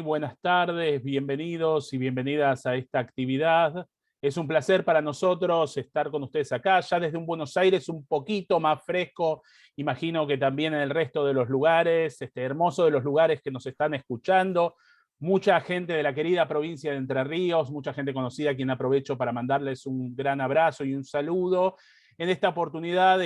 buenas tardes, bienvenidos y bienvenidas a esta actividad. Es un placer para nosotros estar con ustedes acá, ya desde un Buenos Aires un poquito más fresco, imagino que también en el resto de los lugares, hermoso de los lugares que nos están escuchando. Mucha gente de la querida provincia de Entre Ríos, mucha gente conocida a quien aprovecho para mandarles un gran abrazo y un saludo. En esta oportunidad,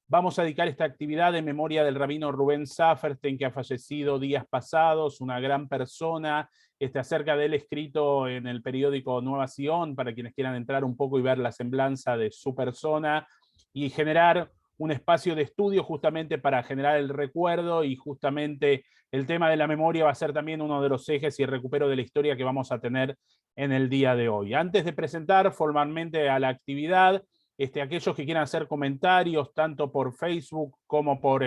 vamos a dedicar esta actividad en memoria del rabino Rubén Saferstein, que ha fallecido días pasados, una gran persona. Acerca de él escrito en el periódico Nueva Sion, para quienes quieran entrar un poco y ver la semblanza de su persona, y generar un espacio de estudio justamente para generar el recuerdo, y justamente el tema de la memoria va a ser también uno de los ejes y el recupero de la historia que vamos a tener en el día de hoy. Antes de presentar formalmente a la actividad, aquellos que quieran hacer comentarios, tanto por Facebook como por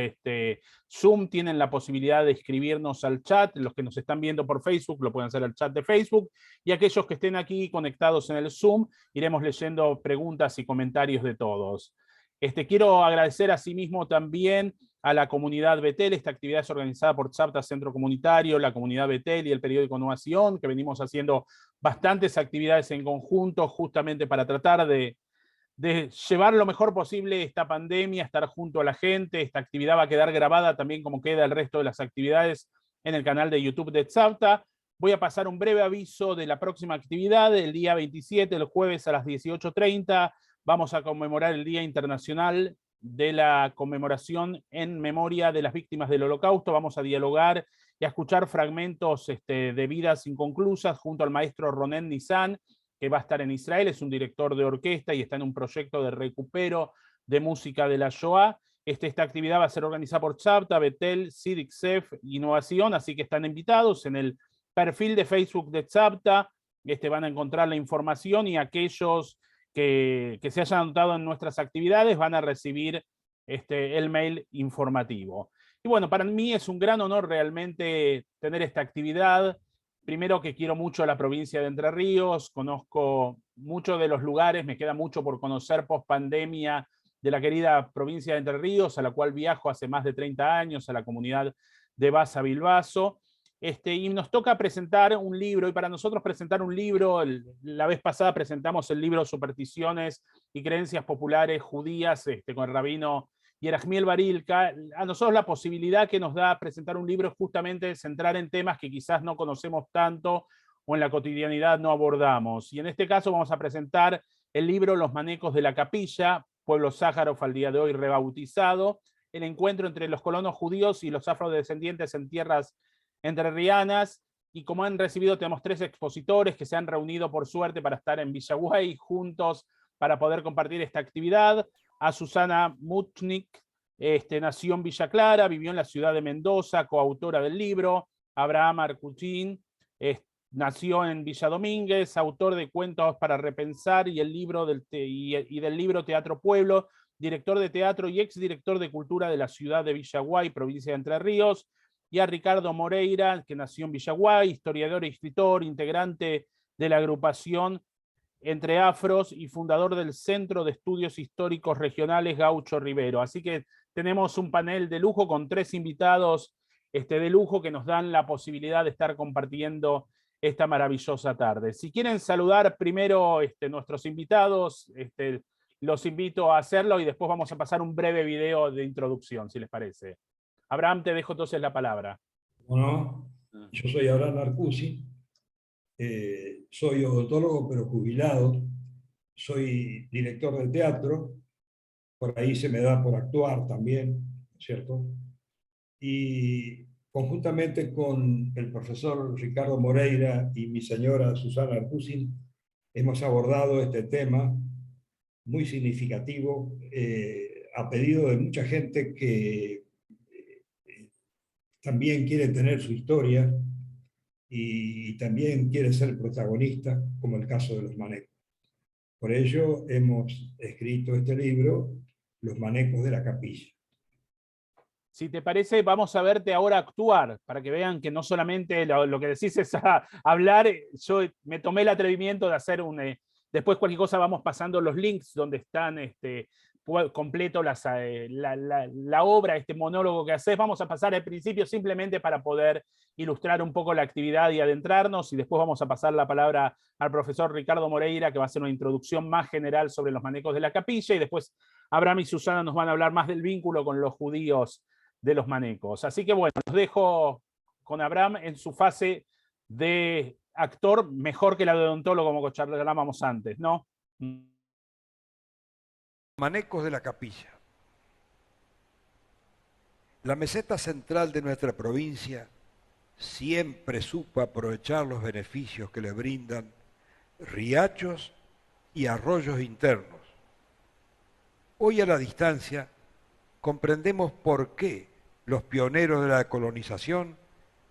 Zoom, tienen la posibilidad de escribirnos al chat. Los que nos están viendo por Facebook lo pueden hacer al chat de Facebook, y aquellos que estén aquí conectados en el Zoom, iremos leyendo preguntas y comentarios de todos. Quiero agradecer asimismo también a la comunidad Betel. Esta actividad es organizada por Tzavta Centro Comunitario, la comunidad Betel y el periódico Nueva Sion, que venimos haciendo bastantes actividades en conjunto justamente para tratar de llevar lo mejor posible esta pandemia, estar junto a la gente. Esta actividad va a quedar grabada también como queda el resto de las actividades en el canal de YouTube de Tzavta. Voy a pasar un breve aviso de la próxima actividad. El día 27, el jueves a las 18:30, vamos a conmemorar el Día Internacional de la Conmemoración en Memoria de las Víctimas del Holocausto. Vamos a dialogar y a escuchar fragmentos de vidas inconclusas junto al maestro Ronen Nisan, que va a estar en Israel. Es un director de orquesta y está en un proyecto de recupero de música de la Shoah. Esta actividad va a ser organizada por Tzavta, Betel, Sidik Sef y Nueva Sion, así que están invitados. En el perfil de Facebook de Tzavta van a encontrar la información, y aquellos que se hayan anotado en nuestras actividades van a recibir el mail informativo. Y bueno, para mí es un gran honor realmente tener esta actividad. Primero, que quiero mucho a la provincia de Entre Ríos, conozco muchos de los lugares, me queda mucho por conocer post pandemia de la querida provincia de Entre Ríos, a la cual viajo hace más de 30 años, a la comunidad de Baza Bilbaso. Y nos toca presentar un libro, y para nosotros presentar un libro, la vez pasada presentamos el libro Supersticiones y Creencias Populares Judías con el rabino Yerachmiel Barilka. A nosotros la posibilidad que nos da presentar un libro es justamente centrar en temas que quizás no conocemos tanto o en la cotidianidad no abordamos. Y en este caso vamos a presentar el libro Los Manecos de la Capilla, pueblo sáharo al día de hoy rebautizado, el encuentro entre los colonos judíos y los afrodescendientes en tierras entrerrianas. Y como han recibido, tenemos 3 expositores que se han reunido por suerte para estar en Villaguay juntos para poder compartir esta actividad. A Susana Muchnik, nació en Villa Clara, vivió en la ciudad de Mendoza, coautora del libro. Abraham Arcuchín, nació en Villa Domínguez, autor de Cuentos para Repensar y del libro Teatro Pueblo, director de teatro y exdirector de cultura de la ciudad de Villaguay, provincia de Entre Ríos. Y a Ricardo Moreira, que nació en Villaguay, historiador y escritor, integrante de la agrupación Entre Afros y fundador del Centro de Estudios Históricos Regionales Gaucho Rivero. Así que tenemos un panel de lujo con 3 invitados de lujo que nos dan la posibilidad de estar compartiendo esta maravillosa tarde. Si quieren saludar primero nuestros invitados, los invito a hacerlo, y después vamos a pasar un breve video de introducción, si les parece. Abraham, te dejo entonces la palabra. Bueno, yo soy Abraham Arcusi, soy odontólogo pero jubilado, soy director de teatro, por ahí se me da por actuar también, ¿cierto? Y conjuntamente con el profesor Ricardo Moreira y mi señora Susana Arcusi, hemos abordado este tema muy significativo, a pedido de mucha gente que también quiere tener su historia y también quiere ser protagonista, como el caso de los manecos. Por ello hemos escrito este libro, Los Manecos de la Capilla. Si te parece, vamos a verte ahora actuar, para que vean que no solamente lo que decís es hablar. Yo me tomé el atrevimiento de hacer después cualquier cosa vamos pasando los links donde están completo la obra, este monólogo que haces. Vamos a pasar al principio simplemente para poder ilustrar un poco la actividad y adentrarnos, y después vamos a pasar la palabra al profesor Ricardo Moreira, que va a hacer una introducción más general sobre los manecos de la capilla, y después Abraham y Susana nos van a hablar más del vínculo con los judíos de los manecos. Así que bueno, los dejo con Abraham en su fase de actor, mejor que la de odontólogo, como charlábamos antes, ¿no? Manecos de la capilla. La meseta central de nuestra provincia siempre supo aprovechar los beneficios que le brindan riachos y arroyos internos. Hoy a la distancia comprendemos por qué los pioneros de la colonización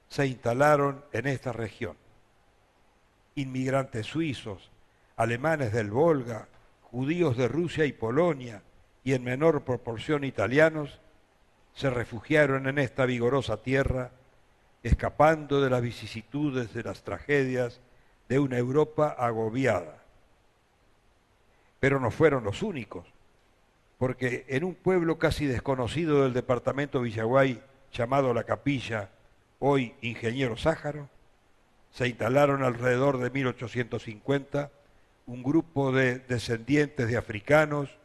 se instalaron en esta región. Inmigrantes suizos, alemanes del Volga, judíos de Rusia y Polonia, y en menor proporción italianos, se refugiaron en esta vigorosa tierra, escapando de las vicisitudes de las tragedias de una Europa agobiada. Pero no fueron los únicos, porque en un pueblo casi desconocido del departamento Villaguay, llamado La Capilla, hoy Ingeniero Sájaro, se instalaron alrededor de 1850 un grupo de descendientes de africanos,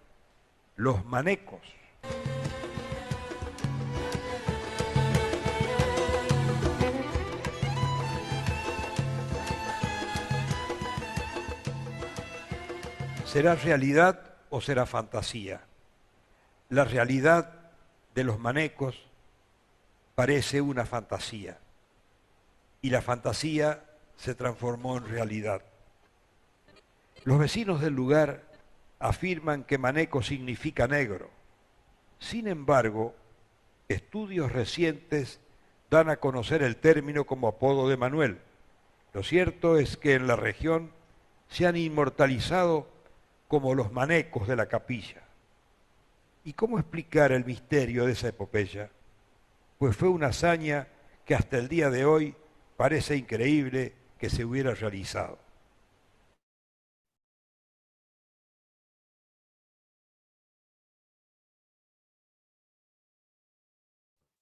los manecos. ¿Será realidad o será fantasía? La realidad de los manecos parece una fantasía, y la fantasía se transformó en realidad. Los vecinos del lugar afirman que maneco significa negro. Sin embargo, estudios recientes dan a conocer el término como apodo de Manuel. Lo cierto es que en la región se han inmortalizado como los manecos de la capilla. ¿Y cómo explicar el misterio de esa epopeya? Pues fue una hazaña que hasta el día de hoy parece increíble que se hubiera realizado.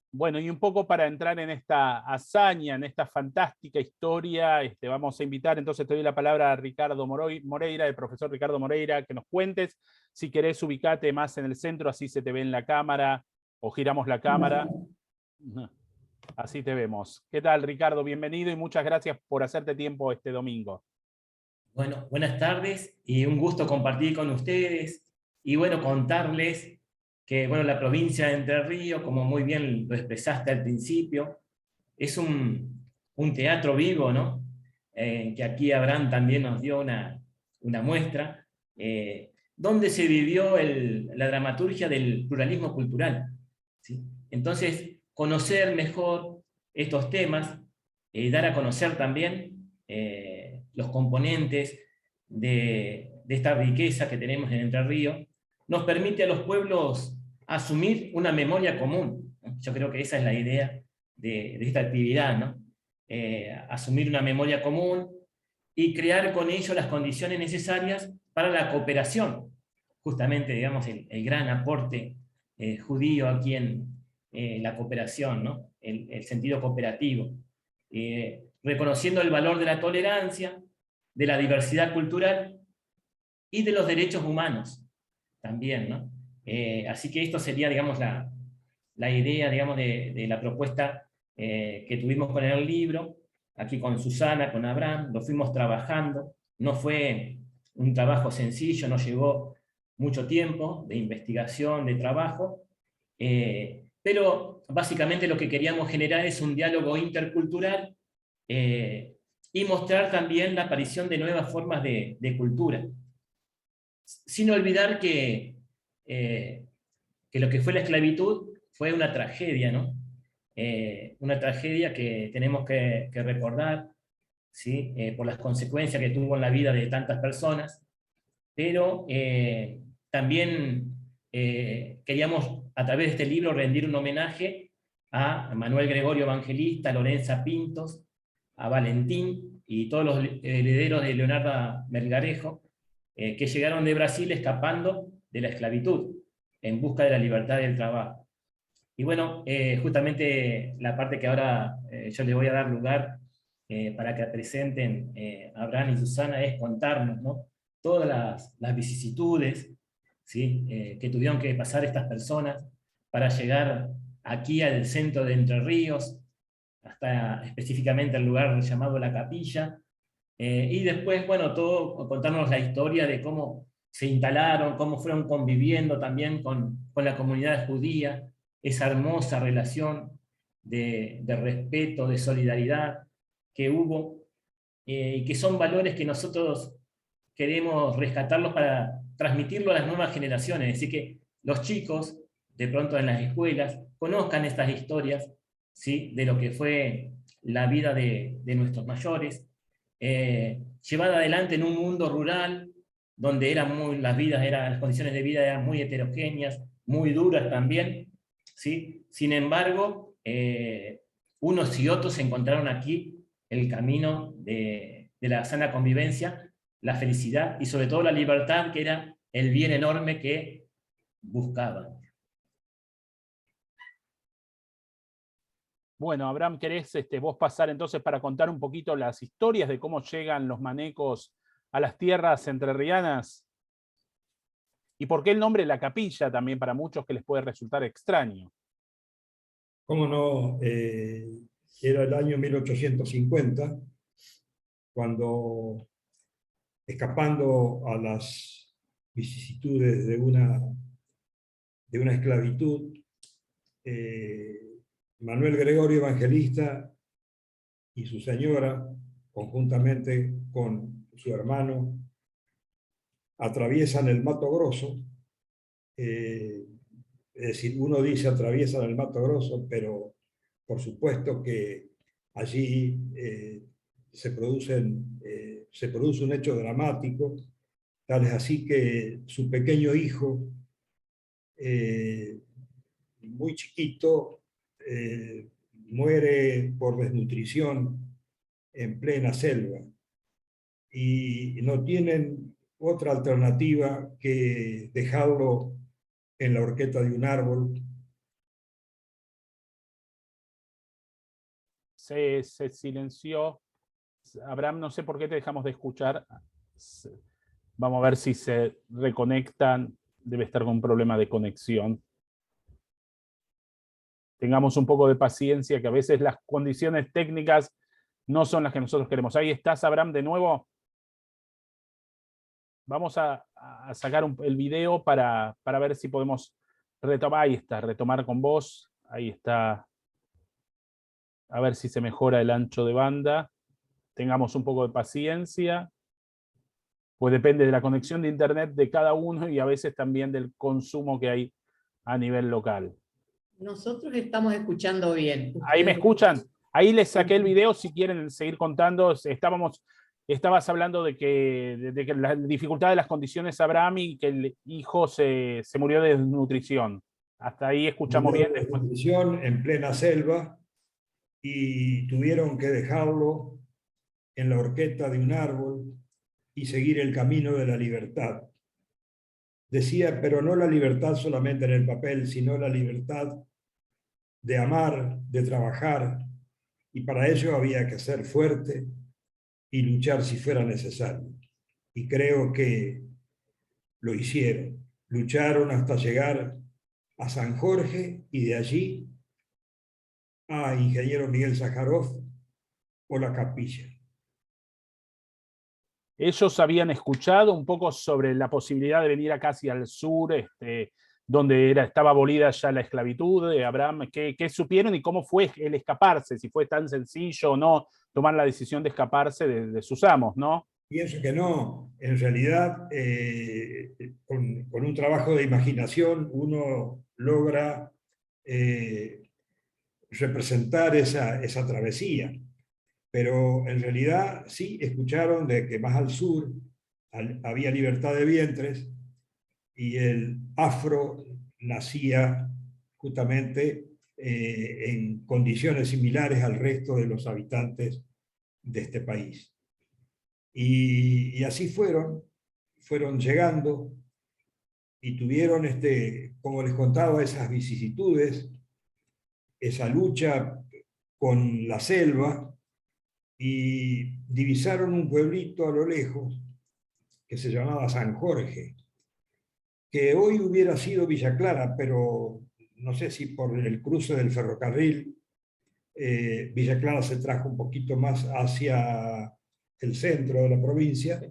Bueno, y un poco para entrar en esta hazaña, en esta fantástica historia, vamos a invitar, entonces te doy la palabra a Ricardo Moreira, el profesor Ricardo Moreira, que nos cuentes, si querés ubicate más en el centro, así se te ve en la cámara, o giramos la cámara. Así te vemos. ¿Qué tal, Ricardo? Bienvenido y muchas gracias por hacerte tiempo este domingo. Bueno, buenas tardes y un gusto compartir con ustedes y bueno, contarles que bueno, la provincia de Entre Ríos, como muy bien lo expresaste al principio, es un teatro vivo, ¿no? Que aquí Abraham también nos dio una muestra, donde se vivió la dramaturgia del pluralismo cultural, ¿sí? Entonces, conocer mejor estos temas, dar a conocer también los componentes de esta riqueza que tenemos en Entre Ríos, nos permite a los pueblos asumir una memoria común, ¿no? Yo creo que esa es la idea de esta actividad, ¿no? Asumir una memoria común y crear con ello las condiciones necesarias para la cooperación. Justamente, digamos, el gran aporte judío aquí en la cooperación, ¿no? El sentido cooperativo. Reconociendo el valor de la tolerancia, de la diversidad cultural y de los derechos humanos también, ¿no? Así que esto sería, digamos, la idea, digamos, de la propuesta que tuvimos con el libro, aquí con Susana, con Abraham, lo fuimos trabajando, no fue un trabajo sencillo, nos llevó mucho tiempo de investigación, de trabajo, pero básicamente lo que queríamos generar es un diálogo intercultural y mostrar también la aparición de nuevas formas de cultura. Sin olvidar que lo que fue la esclavitud fue una tragedia, ¿no? Una tragedia que tenemos que recordar, ¿sí? Por las consecuencias que tuvo en la vida de tantas personas, pero también queríamos a través de este libro rendir un homenaje a Manuel Gregorio Evangelista, a Lorenza Pintos, a Valentín y todos los herederos de Leonardo Melgarejo, que llegaron de Brasil escapando de la esclavitud. en busca de la libertad del trabajo. Y bueno, justamente la parte que ahora yo les voy a dar lugar para que presenten Abraham y Susana es contarnos, ¿no?, todas las vicisitudes, ¿sí?, que tuvieron que pasar estas personas para llegar aquí al centro de Entre Ríos, hasta específicamente el lugar llamado La Capilla, y después, bueno, contarnos la historia de cómo se instalaron, cómo fueron conviviendo también con la comunidad judía, esa hermosa relación de respeto, de solidaridad que hubo, y que son valores que nosotros queremos rescatarlos para transmitirlo a las nuevas generaciones, es decir, que los chicos, de pronto en las escuelas, conozcan estas historias, ¿sí?, de lo que fue la vida de nuestros mayores, llevada adelante en un mundo rural, donde las condiciones de vida eran muy heterogéneas, muy duras también, ¿sí? Sin embargo, unos y otros encontraron aquí el camino de la sana convivencia, la felicidad y sobre todo la libertad, que era el bien enorme que buscaban. Bueno, Abraham, ¿querés vos pasar entonces para contar un poquito las historias de cómo llegan los manecos a las tierras entrerrianas? ¿Y por qué el nombre La Capilla también para muchos que les puede resultar extraño? ¿Cómo no? Era el año 1850, cuando, escapando a las vicisitudes de una esclavitud, Manuel Gregorio Evangelista y su señora, conjuntamente con su hermano, atraviesan el Mato Grosso. Es decir, uno dice atraviesan el Mato Grosso, pero por supuesto que allí se produce un hecho dramático, tal es así que su pequeño hijo, muy chiquito, muere por desnutrición en plena selva, y no tienen otra alternativa que dejarlo en la horqueta de un árbol. Se silenció. Abraham, no sé por qué te dejamos de escuchar. Vamos a ver si se reconectan. Debe estar con un problema de conexión. Tengamos un poco de paciencia, que a veces las condiciones técnicas no son las que nosotros queremos. Ahí estás, Abraham, de nuevo. Vamos a sacar el video para ver si podemos retomar. Ahí está, retomar con vos. Ahí está. A ver si se mejora el ancho de banda. Tengamos un poco de paciencia. Pues depende de la conexión de internet de cada uno y a veces también del consumo que hay a nivel local. Nosotros estamos escuchando bien. ¿Ahí me escuchan? Ahí les saqué el video si quieren seguir contando. Estabas hablando de que la dificultad de las condiciones, Abraham, y que el hijo se murió de desnutrición. Hasta ahí escuchamos bien. Desnutrición en plena selva, y tuvieron que dejarlo en la horqueta de un árbol y seguir el camino de la libertad. Decía, pero no la libertad solamente en el papel, sino la libertad de amar, de trabajar, y para ello había que ser fuerte y luchar si fuera necesario. Y creo que lo hicieron. Lucharon hasta llegar a San Jorge y de allí a Ingeniero Miguel Sájarov o La Capilla. Ellos habían escuchado un poco sobre la posibilidad de venir acá hacia el sur, donde estaba abolida ya la esclavitud de Abraham. ¿Qué supieron y cómo fue el escaparse? Si fue tan sencillo o no tomar la decisión de escaparse de sus amos, ¿no? Pienso que no. En realidad, con un trabajo de imaginación, uno logra representar esa travesía. Pero en realidad sí escucharon de que más al sur había libertad de vientres, y el afro nacía justamente en condiciones similares al resto de los habitantes de este país. Y así fueron llegando, y tuvieron, como les contaba, esas vicisitudes, esa lucha con la selva, y divisaron un pueblito a lo lejos que se llamaba San Jorge, que hoy hubiera sido Villa Clara, pero no sé si por el cruce del ferrocarril, Villa Clara se trajo un poquito más hacia el centro de la provincia,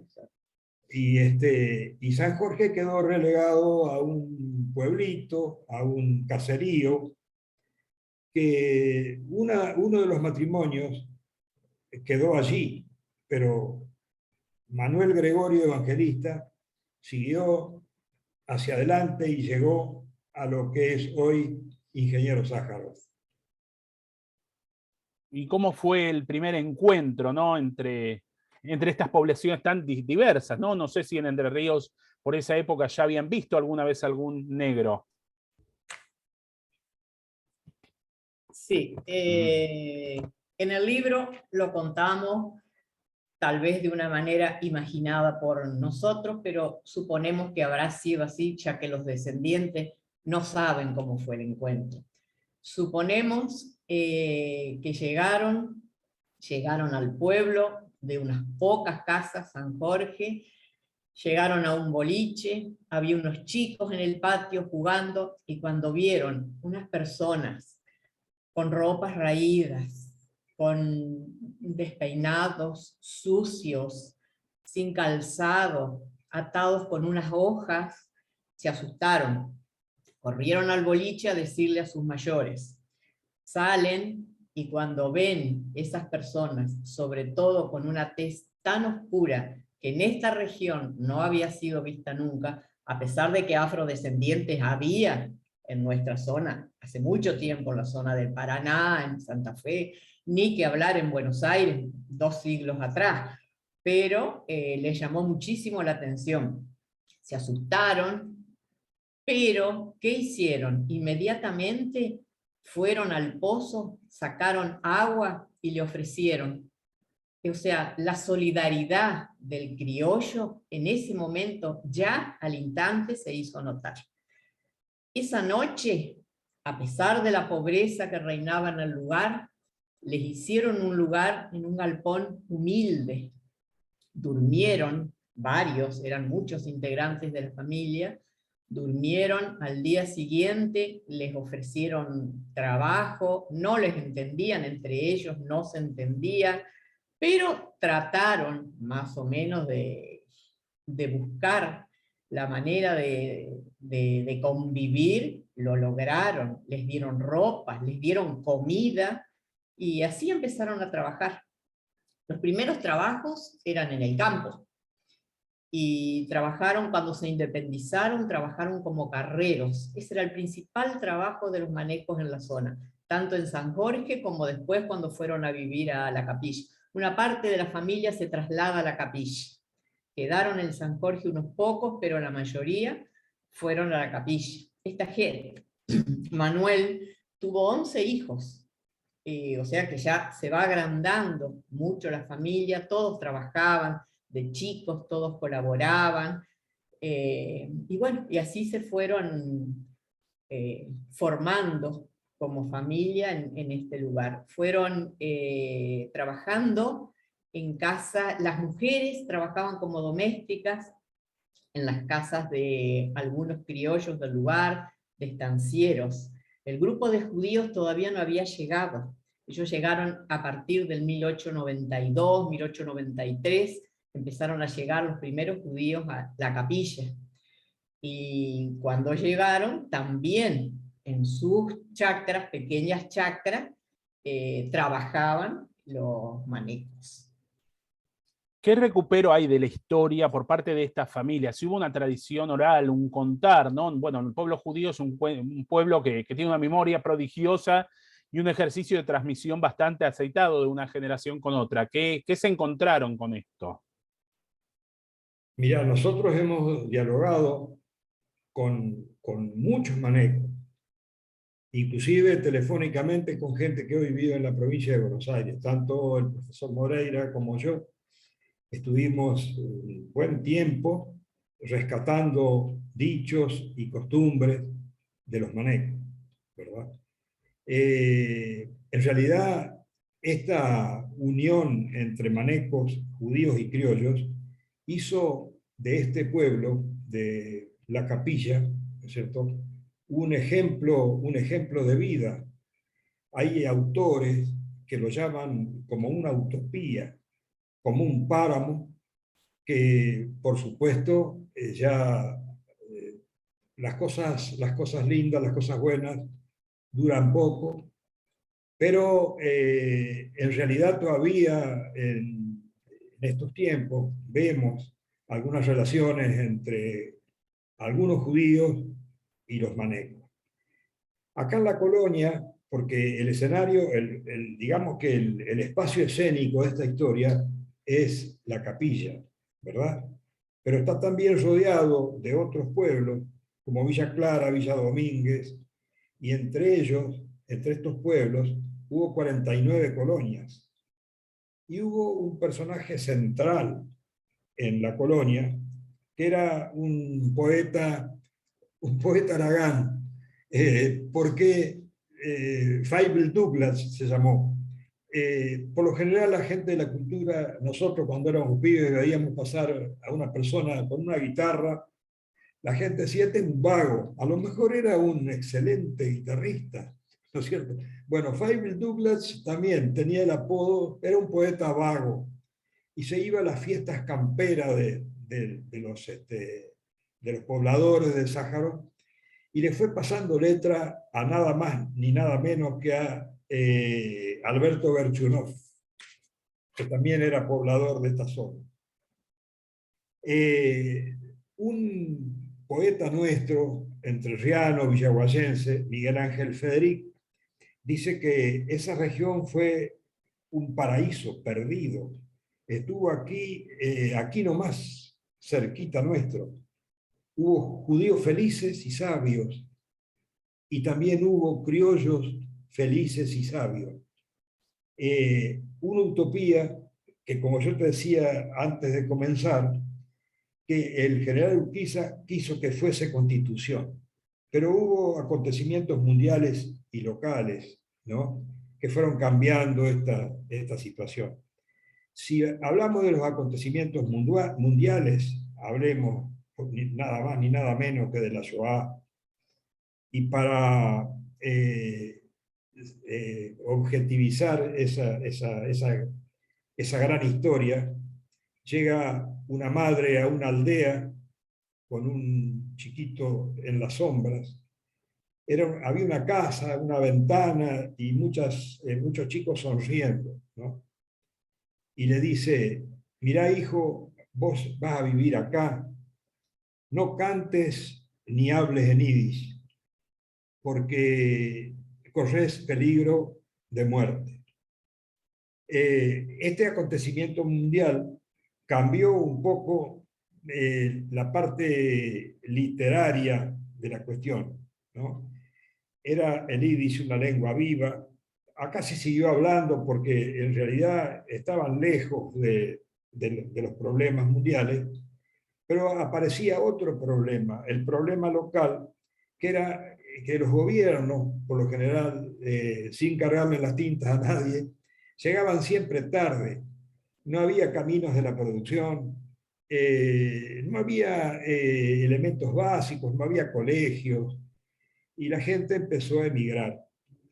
y San Jorge quedó relegado a un pueblito, a un caserío, que uno de los matrimonios quedó allí, pero Manuel Gregorio Evangelista siguió hacia adelante y llegó a lo que es hoy Ingeniero Sájarov. ¿Y cómo fue el primer encuentro, ¿no? entre estas poblaciones tan diversas, ¿no? No sé si en Entre Ríos por esa época ya habían visto alguna vez algún negro. Sí, en el libro lo contamos tal vez de una manera imaginada por nosotros, pero suponemos que habrá sido así, ya que los descendientes no saben cómo fue el encuentro. Suponemos que llegaron al pueblo de unas pocas casas, San Jorge, llegaron a un boliche, había unos chicos en el patio jugando, y cuando vieron unas personas con ropas raídas, con despeinados, sucios, sin calzado, atados con unas hojas, se asustaron. Corrieron al boliche a decirle a sus mayores. Salen, y cuando ven esas personas, sobre todo con una tez tan oscura, que en esta región no había sido vista nunca, a pesar de que afrodescendientes había en nuestra zona, hace mucho tiempo, en la zona del Paraná, en Santa Fe, ni que hablar en Buenos Aires, 2 siglos atrás, pero les llamó muchísimo la atención. Se asustaron, pero ¿qué hicieron? Inmediatamente fueron al pozo, sacaron agua y le ofrecieron. O sea, la solidaridad del criollo en ese momento, ya al instante, se hizo notar. Esa noche, a pesar de la pobreza que reinaba en el lugar, les hicieron un lugar en un galpón humilde. Durmieron, varios, eran muchos integrantes de la familia, durmieron. Al día siguiente les ofrecieron trabajo, no les entendían entre ellos, no se entendían, pero trataron más o menos de buscar la manera de convivir. Lo lograron, les dieron ropa, les dieron comida, y así empezaron a trabajar. Los primeros trabajos eran en el campo, y trabajaron, cuando se independizaron, trabajaron como carreros. Ese era el principal trabajo de los manecos en la zona, tanto en San Jorge como después cuando fueron a vivir a la Capilla. Una parte de la familia se traslada a la Capilla. Quedaron en San Jorge unos pocos, pero la mayoría fueron a la Capilla. Esta gente, Manuel, tuvo 11 hijos, o sea que ya se va agrandando mucho la familia, todos trabajaban, de chicos todos colaboraban, y bueno, y así se fueron formando como familia en este lugar. Fueron trabajando en casa, las mujeres trabajaban como domésticas en las casas de algunos criollos del lugar, de estancieros. El grupo de judíos todavía no había llegado. Ellos llegaron a partir del 1892, 1893, empezaron a llegar los primeros judíos a la Capilla. Y cuando llegaron, también en sus chacras, pequeñas chacras, trabajaban los manecos. ¿Qué recupero hay de la historia por parte de estas familias? Si hubo una tradición oral, un contar, ¿no? Bueno, el pueblo judío es un pueblo que tiene una memoria prodigiosa y un ejercicio de transmisión bastante aceitado de una generación con otra. ¿Qué se encontraron con esto? Mira, nosotros hemos dialogado con muchos manecos, inclusive telefónicamente con gente que hoy vive en la provincia de Buenos Aires, tanto el profesor Moreira como yo. Estuvimos un buen tiempo rescatando dichos y costumbres de los manecos, ¿verdad? En realidad, esta unión entre manecos, judíos y criollos hizo de este pueblo, de La Capilla, ¿no es cierto?, un ejemplo de vida. Hay autores que lo llaman como una utopía, como un páramo, que por supuesto las cosas lindas, las cosas buenas, duran poco, pero en realidad todavía en estos tiempos vemos algunas relaciones entre algunos judíos y los manecos. Acá en la colonia, porque el escenario, digamos que el espacio escénico de esta historia es la capilla, ¿verdad? Pero está también rodeado de otros pueblos, como Villa Clara, Villa Domínguez, y entre ellos, entre estos pueblos, hubo 49 colonias. Y hubo un personaje central en la colonia, que era un poeta Aragán, porque Feivel Douglas se llamó. Por lo general la gente de la cultura, nosotros cuando éramos pibes veíamos pasar a una persona con una guitarra, la gente decía, este es un vago, a lo mejor era un excelente guitarrista, ¿no es cierto? Bueno, Feivel Douglas también tenía el apodo, era un poeta vago, y se iba a las fiestas camperas de los pobladores de Sáharo, y le fue pasando letra a nada más ni nada menos que a Alberto Berchunov, que también era poblador de esta zona. Un poeta nuestro, entrerriano, villaguayense, Miguel Ángel Federic, dice que esa región fue un paraíso perdido. Estuvo aquí nomás, cerquita nuestro. Hubo judíos felices y sabios, y también hubo criollos felices y sabios. Una utopía que, como yo te decía antes de comenzar, que el general Urquiza quiso que fuese constitución, pero hubo acontecimientos mundiales y locales, ¿no?, que fueron cambiando esta situación. Si hablamos de los acontecimientos mundiales, hablemos nada más ni nada menos que de la Shoah, y para objetivizar esa gran historia, llega una madre a una aldea con un chiquito en las sombras. Había una casa, una ventana y muchos chicos sonriendo, ¿no? Y le dice, mirá hijo, vos vas a vivir acá, no cantes ni hables en yiddish, porque corres peligro de muerte. Este acontecimiento mundial cambió un poco la parte literaria de la cuestión, ¿no? Era el yiddish una lengua viva. Acá se siguió hablando porque en realidad estaban lejos de los problemas mundiales, pero aparecía otro problema, el problema local, que era que los gobiernos, por lo general, sin cargarle las tintas a nadie, llegaban siempre tarde. No había caminos de la producción, no había elementos básicos, no había colegios, y la gente empezó a emigrar,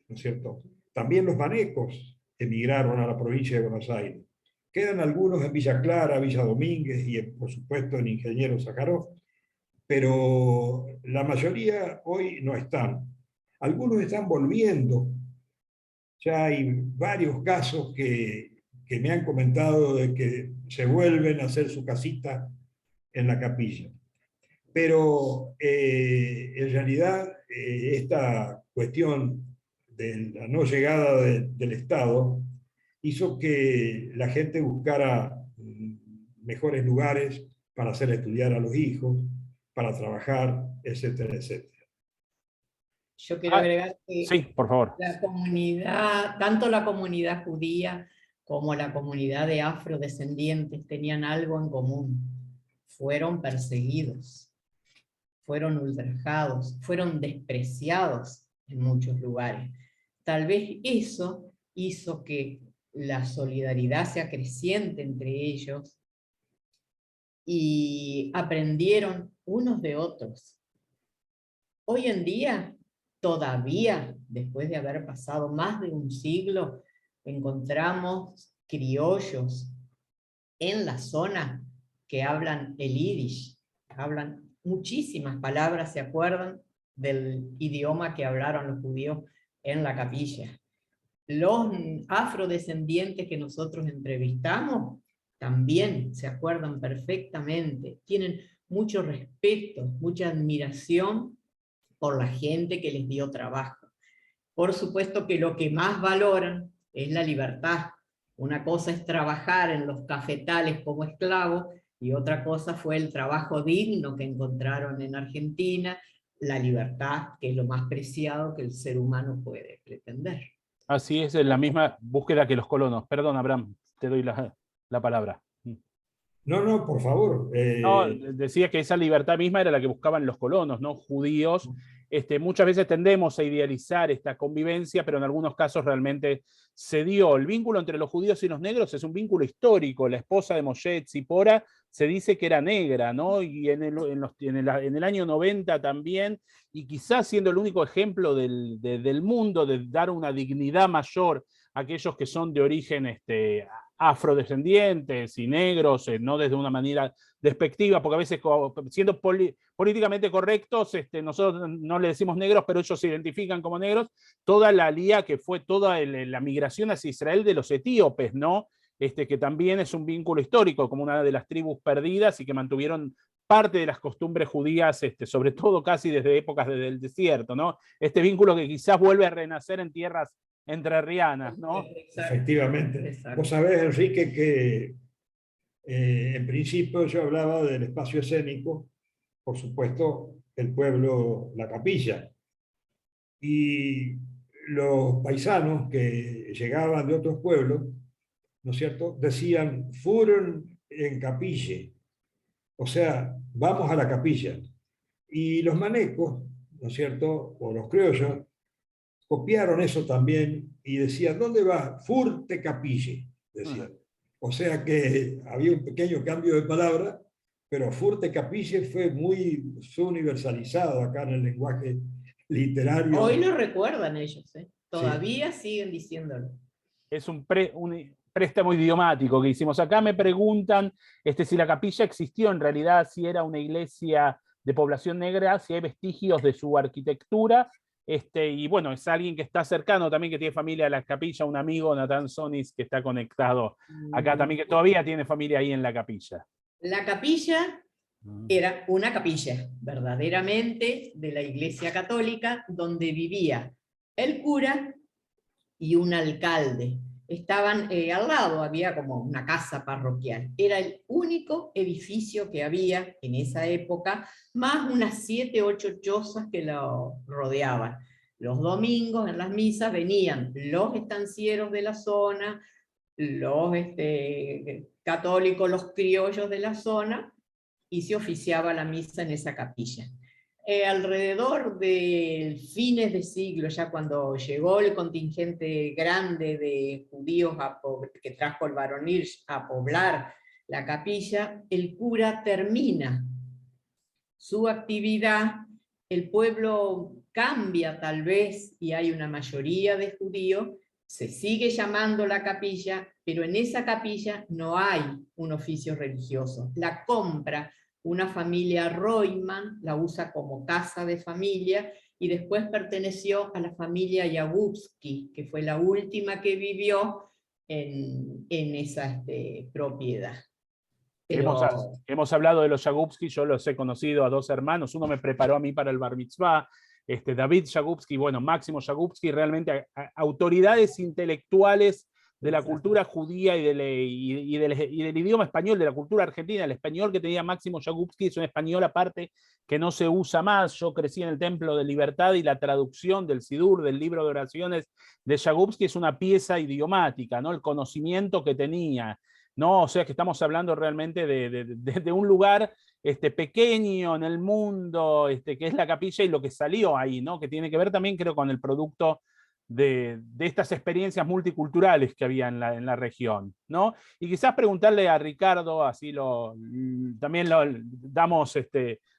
¿no es cierto? También los manecos emigraron a la provincia de Buenos Aires. Quedan algunos en Villa Clara, Villa Domínguez y por supuesto en Ingeniero Sáharo, pero la mayoría hoy no están. Algunos están volviendo. Ya hay varios casos que me han comentado de que se vuelven a hacer su casita en la capilla. Pero en realidad esta cuestión de la no llegada del Estado hizo que la gente buscara mejores lugares para hacer estudiar a los hijos, para trabajar, etcétera, etcétera. Yo quiero agregar que sí, por favor. la comunidad, tanto la comunidad judía como la comunidad de afrodescendientes tenían algo en común. fueron perseguidos, fueron ultrajados, fueron despreciados en muchos lugares. Tal vez eso hizo que la solidaridad sea creciente entre ellos y aprendieron unos de otros. Hoy en día, todavía, después de haber pasado más de un siglo, encontramos criollos en la zona que hablan el yiddish, hablan muchísimas palabras, se acuerdan del idioma que hablaron los judíos en la capilla. Los afrodescendientes que nosotros entrevistamos también se acuerdan perfectamente, tienen mucho respeto, mucha admiración por la gente que les dio trabajo. Por supuesto que lo que más valoran es la libertad. Una cosa es trabajar en los cafetales como esclavos, y otra cosa fue el trabajo digno que encontraron en Argentina, la libertad, que es lo más preciado que el ser humano puede pretender. Así es, en la misma búsqueda que los colonos. Perdón, Abraham, te doy la palabra. No, por favor. No, decía que esa libertad misma era la que buscaban los colonos, ¿no? Judíos. Muchas veces tendemos a idealizar esta convivencia, pero en algunos casos realmente se dio. El vínculo entre los judíos y los negros es un vínculo histórico. La esposa de Moshe Tzipora se dice que era negra, ¿no? Y en el año 90 también, y quizás siendo el único ejemplo del mundo de dar una dignidad mayor a aquellos que son de origen afrodescendientes y negros, no desde una manera despectiva, porque a veces siendo políticamente correctos, nosotros no le decimos negros, pero ellos se identifican como negros, toda la alía que fue toda la migración hacia Israel de los etíopes, ¿no? Que también es un vínculo histórico, como una de las tribus perdidas y que mantuvieron parte de las costumbres judías, sobre todo casi desde épocas del desierto, ¿no? Este vínculo que quizás vuelve a renacer en tierras entrerrianas, ¿no? Efectivamente. Exacto. Vos sabés, Enrique, que en principio yo hablaba del espacio escénico, por supuesto, el pueblo, la capilla. Y los paisanos que llegaban de otros pueblos, ¿no es cierto?, decían, fueron en capille, o sea, vamos a la capilla. Y los manecos, ¿no es cierto?, o los criollos, copiaron eso también y decían, ¿dónde va? Furte capille, decían. O sea que había un pequeño cambio de palabra, pero furte capille fue universalizado acá en el lenguaje literario. Hoy lo recuerdan ellos, ¿eh? Todavía sí siguen diciéndolo. Es un préstamo idiomático que hicimos. Acá me preguntan si la capilla existió en realidad, si era una iglesia de población negra, si hay vestigios de su arquitectura. Y bueno, es alguien que está cercano también, que tiene familia a la capilla, un amigo, Natán Sonis, que está conectado acá también, que todavía tiene familia ahí en la capilla. La capilla era una capilla, verdaderamente, de la Iglesia Católica, donde vivía el cura y un alcalde. Estaban al lado, había como una casa parroquial. Era el único edificio que había en esa época, más unas 7, 8 chozas que lo rodeaban. Los domingos en las misas venían los estancieros de la zona, los católicos, los criollos de la zona, y se oficiaba la misa en esa capilla. Alrededor de fines de siglo, ya cuando llegó el contingente grande de judíos que trajo el Barón Hirsch a poblar la capilla, el cura termina su actividad, el pueblo cambia tal vez y hay una mayoría de judíos, se sigue llamando la capilla, pero en esa capilla no hay un oficio religioso. La compra una familia Reumann, la usa como casa de familia, y después perteneció a la familia Yagubski, que fue la última que vivió en esa propiedad. Pero... Hemos hablado de los Yagubski, yo los he conocido a 2 hermanos, uno me preparó a mí para el Bar Mitzvah, David Yagubski, bueno, Máximo Yagubski, realmente autoridades intelectuales de la cultura judía y del idioma español, de la cultura argentina. El español que tenía Máximo Yagubski es un español aparte que no se usa más. Yo crecí en el Templo de Libertad y la traducción del Sidur, del libro de oraciones de Yagubski, es una pieza idiomática, ¿no? El conocimiento que tenía ¿no? O sea que estamos hablando realmente de un lugar pequeño en el mundo, que es la capilla y lo que salió ahí, ¿no? Que tiene que ver también, creo, con el producto de estas experiencias multiculturales que había en la región, ¿no? Y quizás preguntarle a Ricardo, así también lo damos,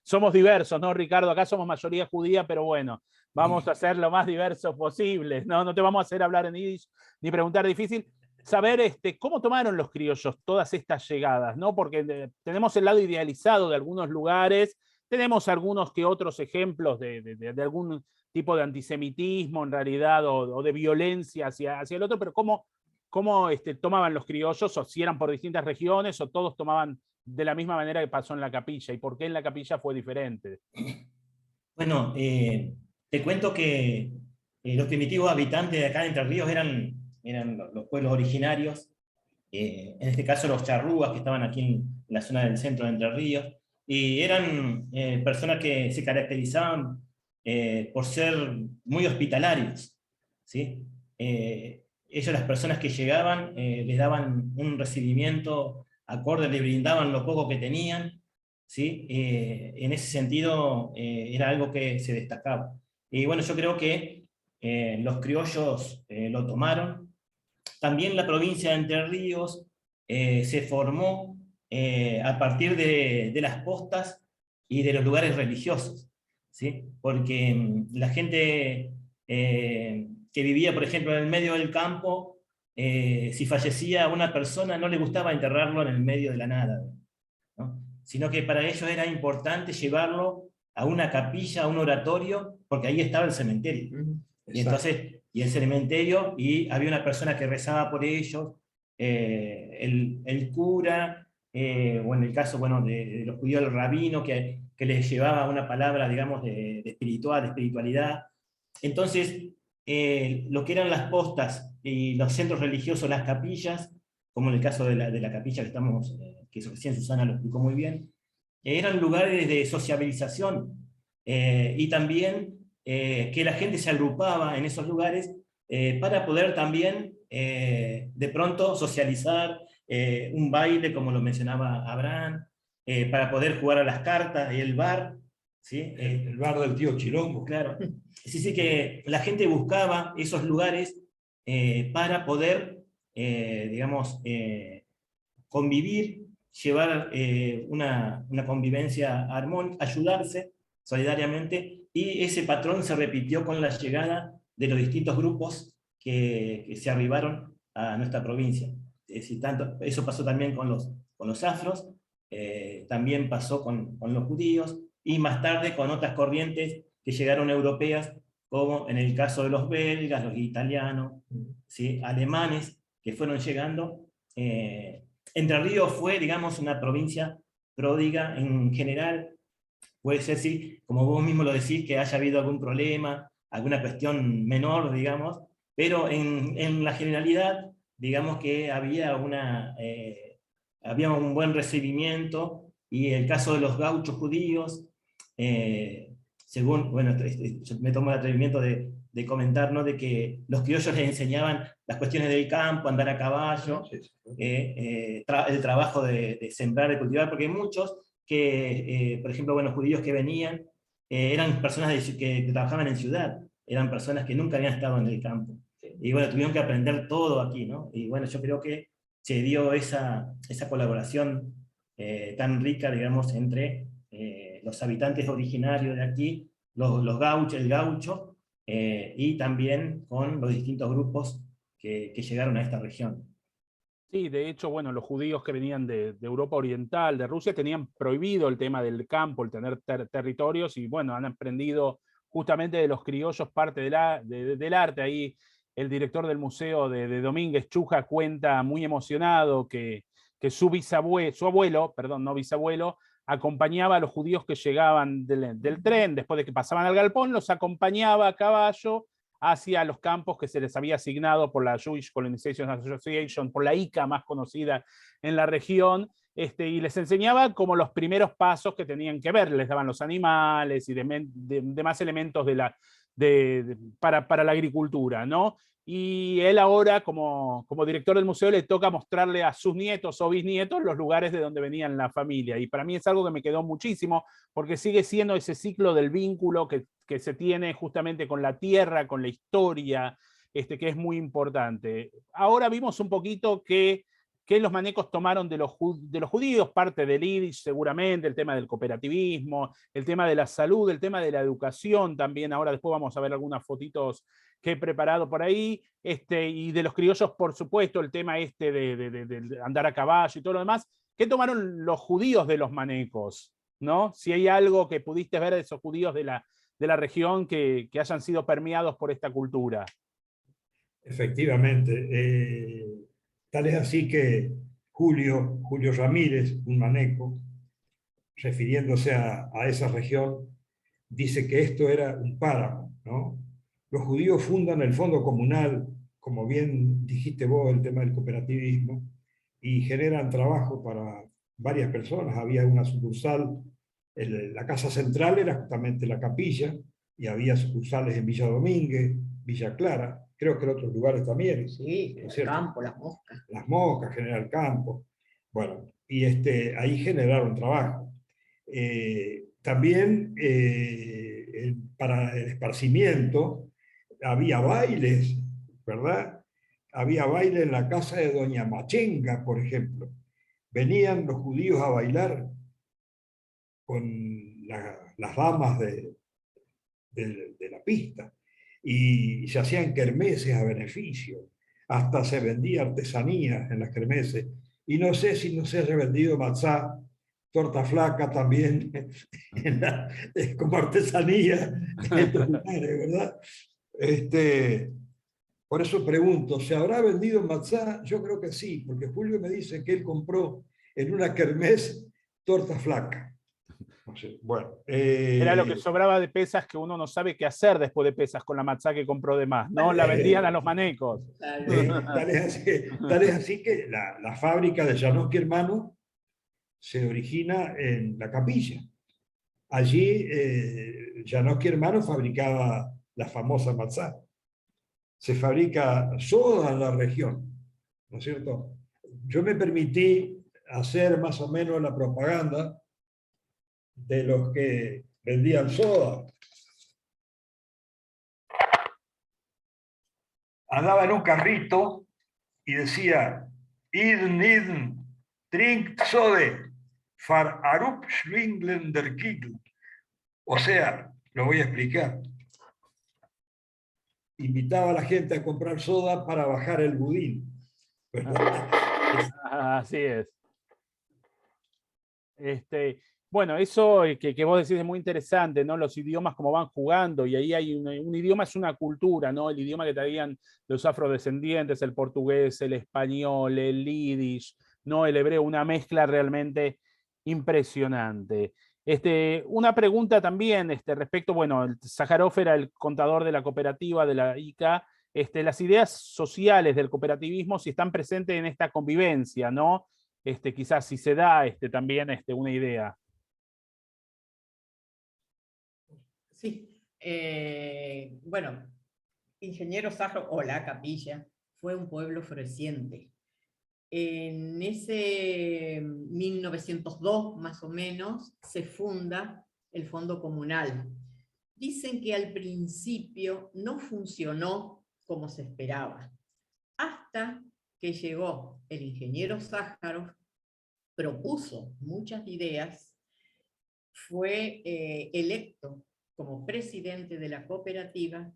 somos diversos, ¿no, Ricardo? Acá somos mayoría judía, pero bueno, vamos a ser lo más diversos posible, ¿no? No te vamos a hacer hablar en yiddish ni preguntar difícil. Saber cómo tomaron los criollos todas estas llegadas, ¿no? Porque tenemos el lado idealizado de algunos lugares, tenemos algunos que otros ejemplos de algún tipo de antisemitismo en realidad o de violencia hacia el otro, pero cómo tomaban los criollos, o si eran por distintas regiones, o todos tomaban de la misma manera que pasó en la capilla, y por qué en la capilla fue diferente. Bueno, te cuento que los primitivos habitantes de acá de Entre Ríos eran los pueblos originarios, en este caso los charrúas que estaban aquí en la zona del centro de Entre Ríos, y eran personas que se caracterizaban por ser muy hospitalarios, ¿sí? Ellos, las personas que llegaban, les daban un recibimiento acorde, les brindaban lo poco que tenían, ¿sí? En ese sentido era algo que se destacaba. Y bueno, yo creo que los criollos lo tomaron. También la provincia de Entre Ríos se formó a partir de las postas y de los lugares religiosos, ¿sí? Porque la gente que vivía, por ejemplo, en el medio del campo, si fallecía una persona, no le gustaba enterrarlo en el medio de la nada, ¿no? Sino que para ellos era importante llevarlo a una capilla, a un oratorio, porque ahí estaba el cementerio. Y entonces, y el cementerio, y había una persona que rezaba por ellos, el cura, o en el caso, bueno, de los judíos, el rabino, que les llevaba una palabra, digamos, de espiritualidad. Entonces, lo que eran las postas y los centros religiosos, las capillas, como en el caso de la capilla que estamos, que recién Susana lo explicó muy bien, eran lugares de sociabilización, y también que la gente se agrupaba en esos lugares para poder también de pronto socializar, un baile, como lo mencionaba Abraham, para poder jugar a las cartas y el bar, ¿sí? El bar del tío Chilombo. Claro. Sí, que la gente buscaba esos lugares para poder, digamos, convivir, llevar una convivencia armónica, ayudarse solidariamente, y ese patrón se repitió con la llegada de los distintos grupos que se arribaron a nuestra provincia. Es decir, eso pasó también con los afros, también pasó con los judíos, y más tarde con otras corrientes que llegaron europeas, como en el caso de los belgas, los italianos, ¿sí? Alemanes, que fueron llegando. Entre Ríos fue, digamos, una provincia pródiga en general. Puede ser, sí, como vos mismo lo decís, que haya habido algún problema, alguna cuestión menor, digamos, pero en la generalidad, digamos que había un buen recibimiento, y el caso de los gauchos judíos, según, bueno, yo me tomo el atrevimiento de comentar, ¿no?, de que los criollos les enseñaban las cuestiones del campo, andar a caballo, el trabajo de sembrar, de cultivar, porque muchos que, por ejemplo, bueno, judíos que venían, eran personas que trabajaban en ciudad, eran personas que nunca habían estado en el campo. Y bueno, tuvieron que aprender todo aquí, ¿no? Y bueno, yo creo que se dio esa colaboración tan rica, digamos, entre los habitantes originarios de aquí, los gauchos, el gaucho, y también con los distintos grupos que llegaron a esta región. Sí, de hecho, bueno, los judíos que venían de Europa Oriental, de Rusia, tenían prohibido el tema del campo, el tener territorios, y bueno, han aprendido justamente de los criollos parte del arte. Ahí el director del museo de Domínguez, Chuja, cuenta muy emocionado que su abuelo, no bisabuelo, acompañaba a los judíos que llegaban del tren, después de que pasaban al galpón, los acompañaba a caballo hacia los campos que se les había asignado por la Jewish Colonization Association, por la ICA más conocida en la región, y les enseñaba como los primeros pasos que tenían que ver, les daban los animales y demás elementos para la agricultura, ¿no? y él ahora, como director del museo, le toca mostrarle a sus nietos o bisnietos los lugares de donde venían la familia. Y para mí es algo que me quedó muchísimo, porque sigue siendo ese ciclo del vínculo que se tiene justamente con la tierra, con la historia, que es muy importante. Ahora vimos un poquito que los manecos tomaron de los judíos, parte del Yiddish seguramente, el tema del cooperativismo, el tema de la salud, el tema de la educación también. Ahora después vamos a ver algunas fotitos que he preparado por ahí, y de los criollos, por supuesto, el tema de andar a caballo y todo lo demás. ¿Qué tomaron los judíos de los manecos? ¿No? Si hay algo que pudiste ver de esos judíos de la región que hayan sido permeados por esta cultura. Efectivamente. Tal es así que Julio Ramírez, un maneco, refiriéndose a esa región, dice que esto era un páramo, ¿no? Los judíos fundan el fondo comunal, como bien dijiste vos, el tema del cooperativismo, y generan trabajo para varias personas. Había una sucursal, la casa central era justamente la capilla, y había sucursales en Villa Domínguez, Villa Clara, creo que en otros lugares también. Sí, ¿no es el cierto? campo, las moscas. Las Moscas, General Campo. Bueno, y ahí generaron trabajo. También para el esparcimiento había bailes, ¿verdad? Había baile en la casa de Doña Machenga, por ejemplo. Venían los judíos a bailar con las damas de la pista y se hacían kermeses a beneficio. Hasta se vendía artesanías en las kermeses. Y no sé si no se haya vendido matzá, torta flaca también, como artesanía en estos lugares, ¿verdad? Por eso pregunto, ¿se habrá vendido matzá? Yo creo que sí, porque Julio me dice que él compró en una kermés torta flaca. No sé, bueno, era lo que sobraba de pesas, que uno no sabe qué hacer después de pesas con la matzá que compró de más, ¿no? La vendían a los manecos. Tal es así que la fábrica de Janoski Hermano se origina en la capilla. Allí Janoski Hermano fabricaba la famosa matzá. Se fabrica soda en la región, ¿no es cierto? Yo me permití hacer más o menos la propaganda de los que vendían soda. Andaba en un carrito y decía, Idn, trink sode, far arup schwinglen der Kigel. O sea, lo voy a explicar. Invitaba a la gente a comprar soda para bajar el budín. Así es. Bueno, eso que vos decís es muy interesante, ¿no? Los idiomas como van jugando, y ahí hay un idioma, es una cultura, ¿no? El idioma que traían los afrodescendientes, el portugués, el español, el yiddish, ¿no? El hebreo, una mezcla realmente impresionante. Una pregunta también respecto, bueno, el Sájarov era el contador de la cooperativa de la ICA, las ideas sociales del cooperativismo si están presentes en esta convivencia, ¿no? Quizás si se da también una idea. Sí, bueno, Ingeniero Sájarov o la capilla fue un pueblo floreciente. En ese 1902, más o menos, se funda el Fondo Comunal. Dicen que al principio no funcionó como se esperaba, hasta que llegó el ingeniero Sájarov, propuso muchas ideas, fue electo como presidente de la cooperativa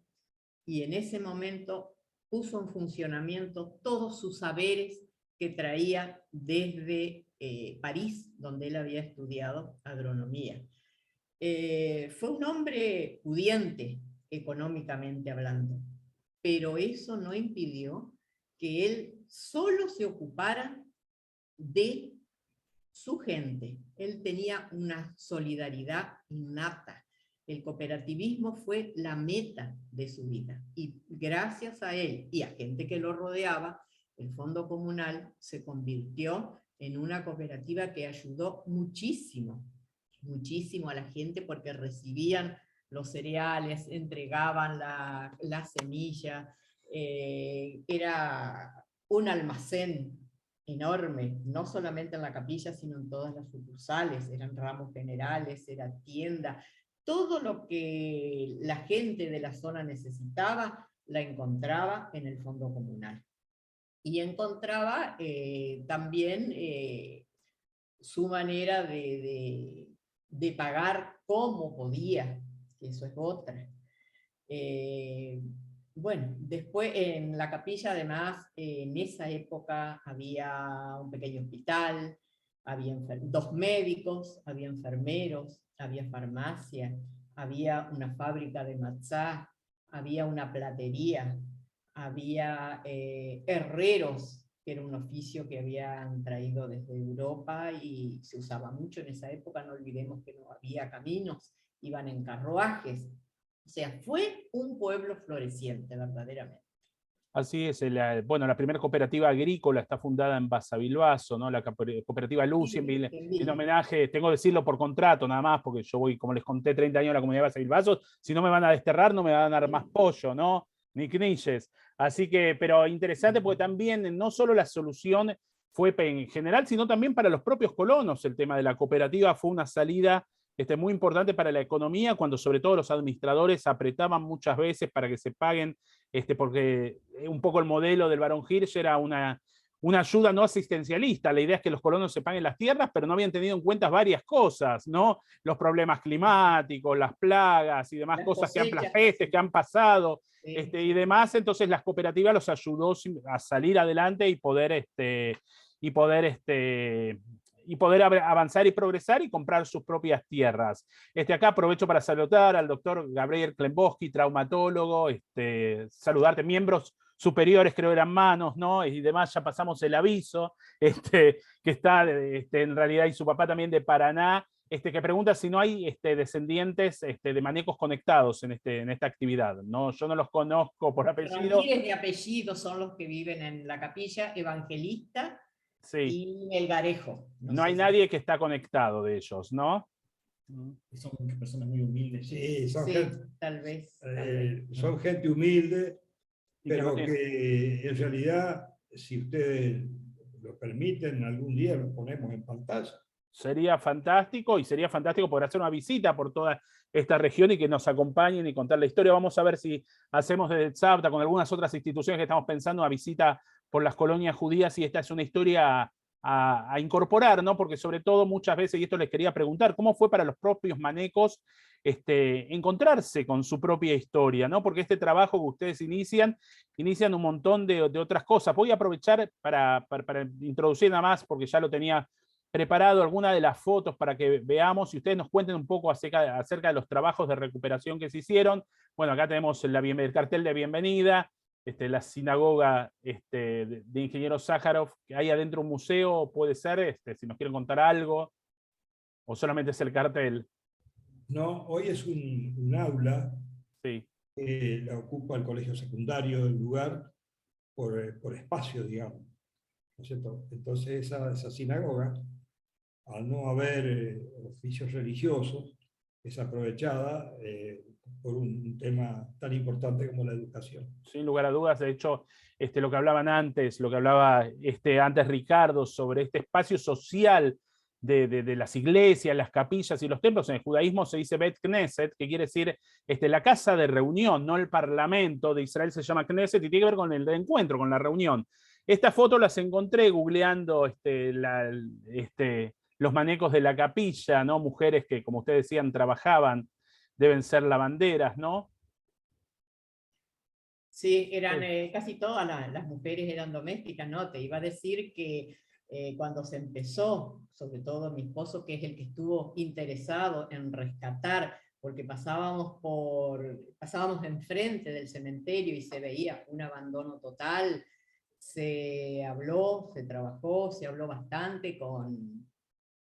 y en ese momento puso en funcionamiento todos sus saberes que traía desde París, donde él había estudiado agronomía. Fue un hombre pudiente económicamente hablando, pero eso no impidió que él solo se ocupara de su gente. Él tenía una solidaridad innata. El cooperativismo fue la meta de su vida. Y gracias a él y a gente que lo rodeaba, el Fondo Comunal se convirtió en una cooperativa que ayudó muchísimo, muchísimo a la gente porque recibían los cereales, entregaban la semilla, Era un almacén enorme, no solamente en la capilla, sino en todas las sucursales, eran ramos generales, era tienda, todo lo que la gente de la zona necesitaba, la encontraba en el fondo comunal. Y encontraba también su manera de pagar como podía, que eso es otra. Bueno, después en la capilla además, en esa época había un pequeño hospital, había 2 médicos, había enfermeros, había farmacia, había una fábrica de matzá, había una platería, había herreros, que era un oficio que habían traído desde Europa y se usaba mucho en esa época. No olvidemos que no había caminos, iban en carruajes. O sea, fue un pueblo floreciente, verdaderamente. Así es, bueno, la primera cooperativa agrícola está fundada en Basavilbaso, ¿no? La cooperativa Lucienville, en homenaje, tengo que decirlo por contrato nada más, porque yo voy, como les conté, 30 años a la comunidad de Basavilbaso, si no me van a desterrar no me van a dar más pollo, ¿no? Ni knishes. Así que, pero interesante porque también no solo la solución fue en general, sino también para los propios colonos. El tema de la cooperativa fue una salida muy importante para la economía, cuando sobre todo los administradores apretaban muchas veces para que se paguen, porque un poco el modelo del Barón Hirsch era una ayuda no asistencialista. La idea es que los colonos se paguen las tierras, pero no habían tenido en cuenta varias cosas, ¿no? Los problemas climáticos, las plagas y demás las cosas cosechas, las pestes que han pasado, sí. Y demás. Entonces las cooperativas los ayudó a salir adelante y poder avanzar y progresar y comprar sus propias tierras. Acá aprovecho para saludar al doctor Gabriel Klemboski, traumatólogo, saludarte, miembros superiores creo eran manos, ¿no? Y demás, ya pasamos el aviso, que está en realidad, y su papá también de Paraná, que pregunta si no hay descendientes de manecos conectados en esta actividad, ¿no? Yo no los conozco por apellido. Ramírez de apellido son los que viven en la capilla, Evangelista, sí. Y Melgarejo. No hay nadie que está conectado de ellos, ¿no? Son personas muy humildes. Sí, son sí, gente, tal vez. son gente humilde, pero que en realidad, si ustedes lo permiten, algún día lo ponemos en pantalla. Sería fantástico, y sería fantástico poder hacer una visita por toda esta región y que nos acompañen y contar la historia. Vamos a ver si hacemos desde Tzavta con algunas otras instituciones que estamos pensando una visita por las colonias judías, y esta es una historia a incorporar, ¿no? Porque sobre todo muchas veces, y esto les quería preguntar, ¿cómo fue para los propios manecos encontrarse con su propia historia, ¿no? Porque este trabajo que ustedes inician un montón de otras cosas. Voy a aprovechar para introducir nada más, porque ya lo tenía preparado, alguna de las fotos para que veamos y ustedes nos cuenten un poco acerca de los trabajos de recuperación que se hicieron. Bueno, acá tenemos el cartel de bienvenida, la sinagoga de Ingeniero Sájarov, que hay adentro un museo, puede ser, si nos quieren contar algo, o solamente es el cartel. No, hoy es un aula, sí. La ocupa el colegio secundario del lugar por espacio, digamos, ¿no es cierto? Entonces esa sinagoga, al no haber oficios religiosos, es aprovechada por un tema tan importante como la educación. Sin lugar a dudas, de hecho, lo que hablaban antes, lo que hablaba antes Ricardo sobre este espacio social de las iglesias, las capillas y los templos. En el judaísmo se dice Bet Knesset, que quiere decir la casa de reunión, no el parlamento de Israel se llama Knesset, y tiene que ver con el encuentro, con la reunión. Estas fotos las encontré googleando los manecos de la capilla, ¿no? Mujeres que, como ustedes decían, trabajaban, deben ser lavanderas, ¿no? Sí, eran casi todas las mujeres eran domésticas, ¿no? Te iba a decir que cuando se empezó, sobre todo mi esposo, que es el que estuvo interesado en rescatar, porque pasábamos enfrente del cementerio y se veía un abandono total, se habló, se trabajó, se habló bastante con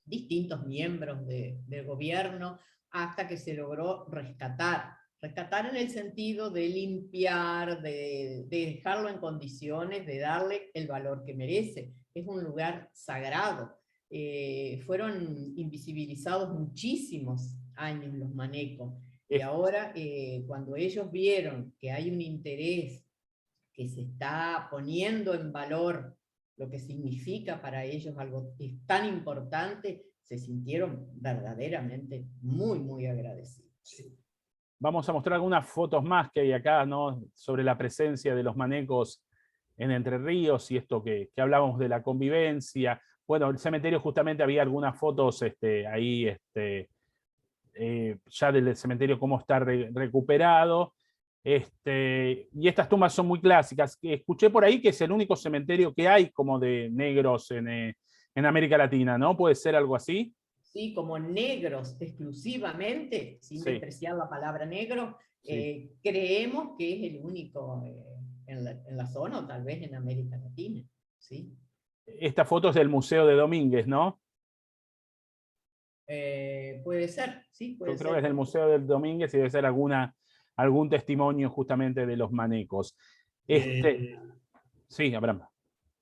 distintos miembros del gobierno, hasta que se logró rescatar en el sentido de limpiar, de dejarlo en condiciones, de darle el valor que merece. Es un lugar sagrado. Fueron invisibilizados muchísimos años los manecos, y ahora cuando ellos vieron que hay un interés, que se está poniendo en valor lo que significa para ellos algo que es tan importante, se sintieron verdaderamente muy, muy agradecidos. Vamos a mostrar algunas fotos más que hay acá, ¿no? Sobre la presencia de los manecos en Entre Ríos y esto que hablábamos de la convivencia. Bueno, el cementerio justamente había algunas fotos ahí ya del cementerio cómo está recuperado. Y estas tumbas son muy clásicas. Escuché por ahí que es el único cementerio que hay como de negros en América Latina, ¿no? ¿Puede ser algo así? Sí, como negros exclusivamente, sin Sí. despreciar la palabra negro, Sí. creemos que es el único en la zona, o tal vez en América Latina. ¿Sí? Esta foto es del Museo de Domínguez, ¿no? Puede ser, sí, puede Yo ser. creo que es del Museo de Domínguez y debe ser algún testimonio justamente de los manecos. Sí, Abraham.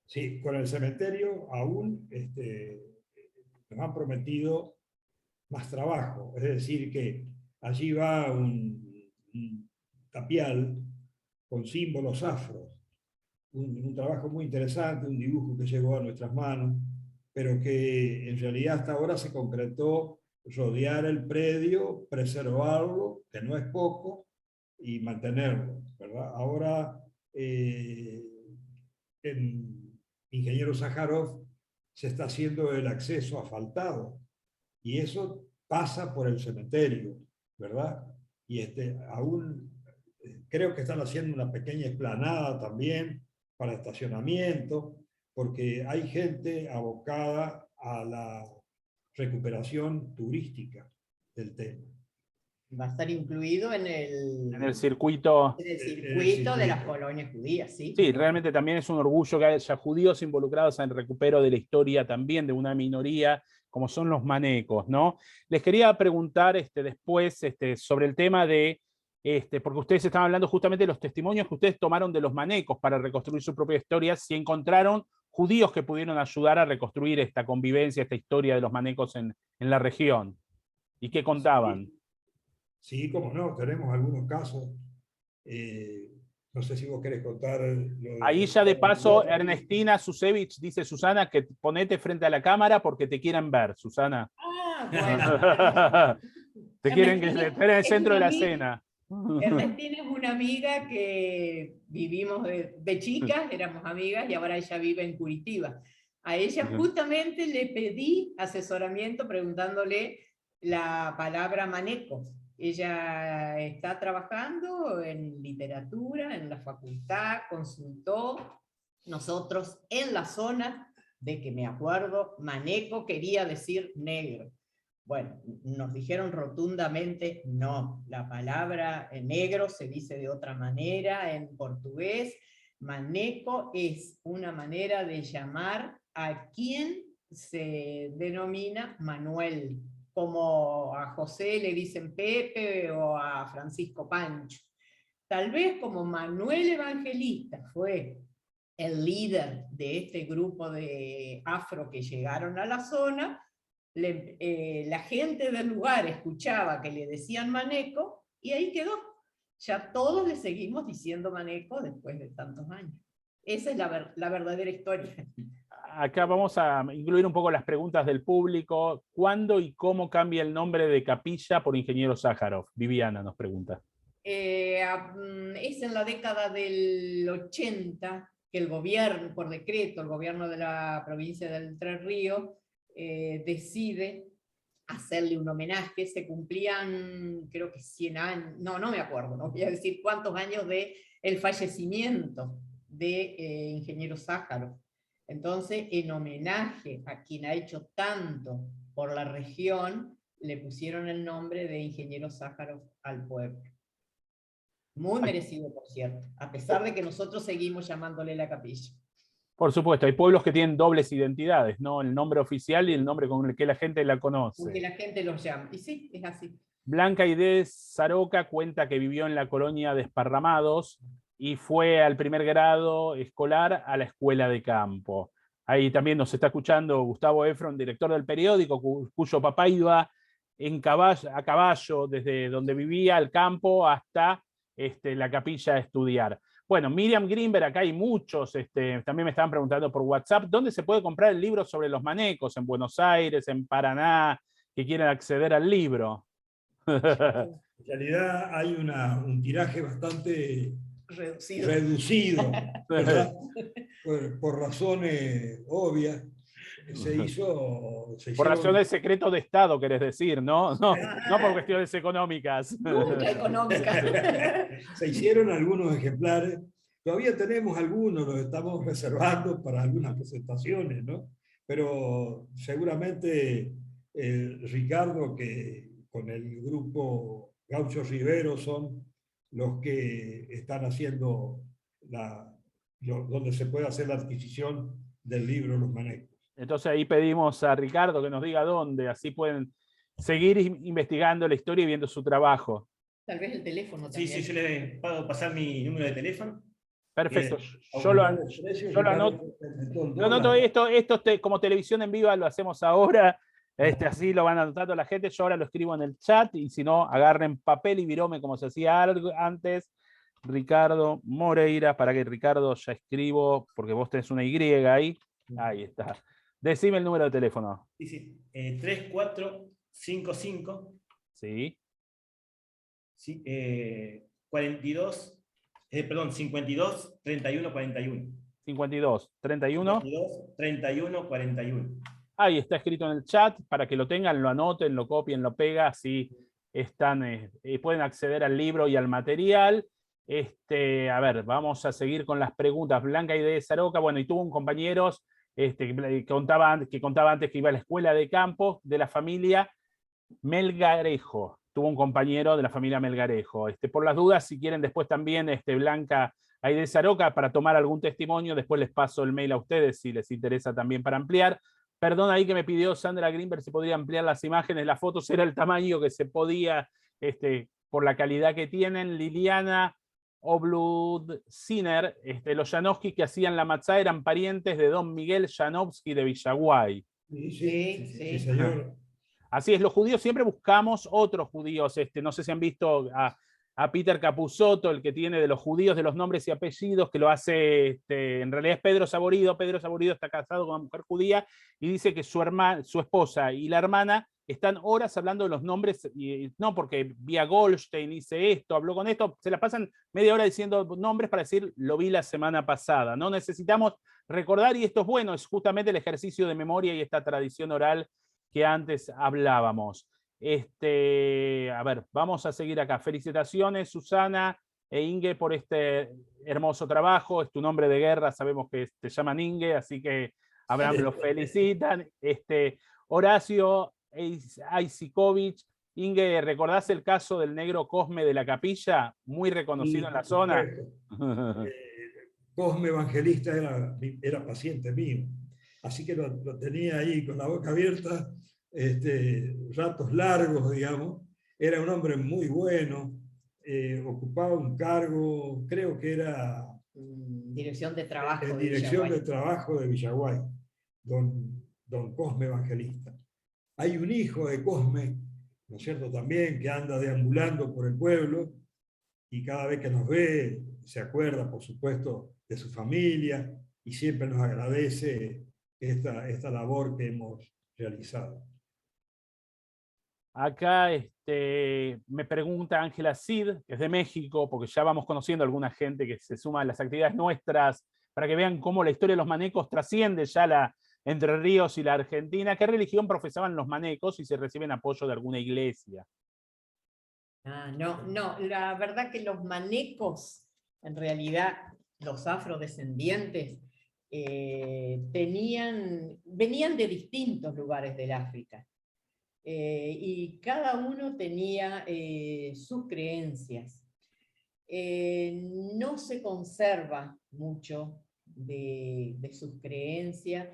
Sí, con el cementerio aún nos han prometido más trabajo. Es decir, que allí va un tapial con símbolos afros. Un trabajo muy interesante, un dibujo que llegó a nuestras manos, pero que en realidad hasta ahora se concretó rodear el predio, preservarlo, que no es poco, y mantenerlo, ¿verdad? Ahora, en Ingeniero Sájarov se está haciendo el acceso asfaltado, y eso pasa por el cementerio, ¿verdad? Y aún creo que están haciendo una pequeña explanada también para estacionamiento, porque hay gente abocada a la recuperación turística del tema. Va a estar incluido En el circuito. en el circuito de las colonias judías, ¿sí? Sí, realmente también es un orgullo que haya judíos involucrados en el recupero de la historia también de una minoría como son los manecos, ¿no? Les quería preguntar después sobre el tema de, porque ustedes estaban hablando justamente de los testimonios que ustedes tomaron de los manecos para reconstruir su propia historia, si encontraron judíos que pudieron ayudar a reconstruir esta convivencia, esta historia de los manecos en la región, y qué contaban. Sí, cómo no, tenemos algunos casos. No sé si vos querés contar. Ahí ya de paso, Ernestina Susevich dice, Susana, que ponete frente a la cámara porque te quieren ver, Susana. Ah, bueno. Te quieren que estés en el centro de la escena. Ernestina es una amiga que vivimos de chicas, éramos amigas y ahora ella vive en Curitiba. A ella justamente le pedí asesoramiento preguntándole la palabra maneco. Ella está trabajando en literatura, en la facultad, consultó. Nosotros en la zona, de que me acuerdo, maneco quería decir negro. Bueno, nos dijeron rotundamente no, la palabra negro se dice de otra manera en portugués. Maneco es una manera de llamar a quien se denomina Manuel, como a José le dicen Pepe o a Francisco Pancho. Tal vez como Manuel Evangelista fue el líder de este grupo de afro que llegaron a la zona, la gente del lugar escuchaba que le decían maneco y ahí quedó. Ya todos le seguimos diciendo maneco después de tantos años. Esa es la verdadera historia. Acá vamos a incluir un poco las preguntas del público. ¿Cuándo y cómo cambia el nombre de capilla por Ingeniero Sájarov? Viviana nos pregunta. Es en la década del 80 que el gobierno, por decreto, el gobierno de la provincia del Entre Ríos, decide hacerle un homenaje. Se cumplían, creo que 100 años, no me acuerdo, no voy a decir cuántos años de el fallecimiento de Ingeniero Sájarov. Entonces, en homenaje a quien ha hecho tanto por la región, le pusieron el nombre de Ingeniero Sájarov al pueblo. Muy merecido, por cierto, a pesar de que nosotros seguimos llamándole la capilla. Por supuesto, hay pueblos que tienen dobles identidades, ¿no? El nombre oficial y el nombre con el que la gente la conoce. Con que la gente los llama. Y sí, es así. Blanca Aidez Saroca cuenta que vivió en la colonia de Esparramados y fue al primer grado escolar a la escuela de campo. Ahí también nos está escuchando Gustavo Efron, director del periódico, cuyo papá iba a caballo desde donde vivía al campo hasta la capilla a estudiar. Bueno, Miriam Greenberg, acá hay muchos, también me estaban preguntando por WhatsApp, ¿dónde se puede comprar el libro sobre los manecos? ¿En Buenos Aires, en Paraná, que quieren acceder al libro? En realidad hay un tiraje bastante reducido, ¿verdad? Por razones obvias. Se Por hicieron, razones de secreto de Estado, querés decir, ¿no? No por cuestiones económicas. Nunca económica. se hicieron algunos ejemplares. Todavía tenemos algunos, los estamos reservando para algunas presentaciones, ¿no? Pero seguramente Ricardo, que con el grupo Gaucho Rivero son los que están haciendo donde se puede hacer la adquisición del libro Los Manecos. Entonces ahí pedimos a Ricardo que nos diga dónde, así pueden seguir investigando la historia y viendo su trabajo. Tal vez el teléfono también. Sí, yo le puedo pasar mi número de teléfono. Perfecto. Yo lo anoto. Lo anoto esto como televisión en viva lo hacemos ahora. Así lo van anotando la gente. Yo ahora lo escribo en el chat y si no, agarren papel y virome como se hacía antes. Ricardo Moreira, para que Ricardo ya escribo, porque vos tenés una Y ahí. Ahí está. Decime el número de teléfono. Sí. 3455. Sí. 52 31 41. 52 31. 52 31 41. Ahí está escrito en el chat, para que lo tengan, lo anoten, lo copien, lo pegan, así pueden acceder al libro y al material. A ver, vamos a seguir con las preguntas. Blanca y de Saroca, bueno, y tuvo un compañero que contaba antes que iba a la escuela de campo de la familia Melgarejo. Tuvo un compañero de la familia Melgarejo. Por las dudas, si quieren después también, Blanca Aide Saroca, para tomar algún testimonio, después les paso el mail a ustedes si les interesa también para ampliar. Perdón ahí que me pidió Sandra Greenberg si podría ampliar las imágenes, las fotos era el tamaño que se podía, por la calidad que tienen. Liliana Oblud Sinner, los Janowski que hacían la matzá eran parientes de don Miguel Janowski de Villaguay. Sí, señor. Así es, los judíos siempre buscamos otros judíos. No sé si han visto a Peter Capusotto, el que tiene de los judíos, de los nombres y apellidos, que lo hace, en realidad es Pedro Saborido. Pedro Saborido está casado con una mujer judía y dice que su esposa y la hermana están horas hablando de los nombres, y no porque vi a Goldstein, hice esto, habló con esto, se la pasan media hora diciendo nombres para decir, lo vi la semana pasada. No necesitamos recordar, y esto es bueno, es justamente el ejercicio de memoria y esta tradición oral que antes hablábamos. A ver, vamos a seguir acá. Felicitaciones, Susana e Inge, por este hermoso trabajo. Es tu nombre de guerra, sabemos que te llaman Inge, así que Abraham lo felicitan. Horacio Aisikovic, Inge, ¿recordás el caso del negro Cosme de la Capilla? Muy reconocido en la zona. Cosme Evangelista era paciente mío, así que lo tenía ahí con la boca abierta, ratos largos, digamos. Era un hombre muy bueno, ocupaba un cargo, creo que era Dirección de Trabajo. En Dirección de Trabajo de Villaguay, don Cosme Evangelista. Hay un hijo de Cosme, ¿no es cierto?, también, que anda deambulando por el pueblo, y cada vez que nos ve, se acuerda, por supuesto, de su familia, y siempre nos agradece esta labor que hemos realizado. Acá me pregunta Ángela Cid, que es de México, porque ya vamos conociendo a alguna gente que se suma a las actividades nuestras, para que vean cómo la historia de los manecos trasciende ya la Entre Ríos y la Argentina. ¿Qué religión profesaban los manecos y si reciben apoyo de alguna iglesia? No, la verdad que los manecos, en realidad los afrodescendientes, venían de distintos lugares del África. Y cada uno tenía sus creencias. No se conserva mucho de sus creencias.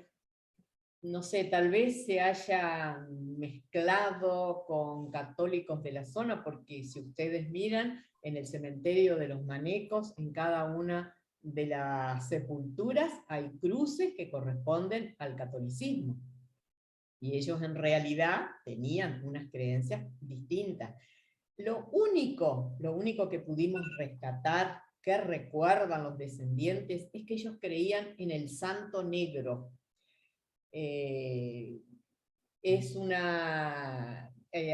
No sé, tal vez se haya mezclado con católicos de la zona, porque si ustedes miran en el cementerio de los manecos, en cada una de las sepulturas hay cruces que corresponden al catolicismo. Y ellos en realidad tenían unas creencias distintas. Lo único que pudimos rescatar que recuerdan los descendientes es que ellos creían en el santo negro.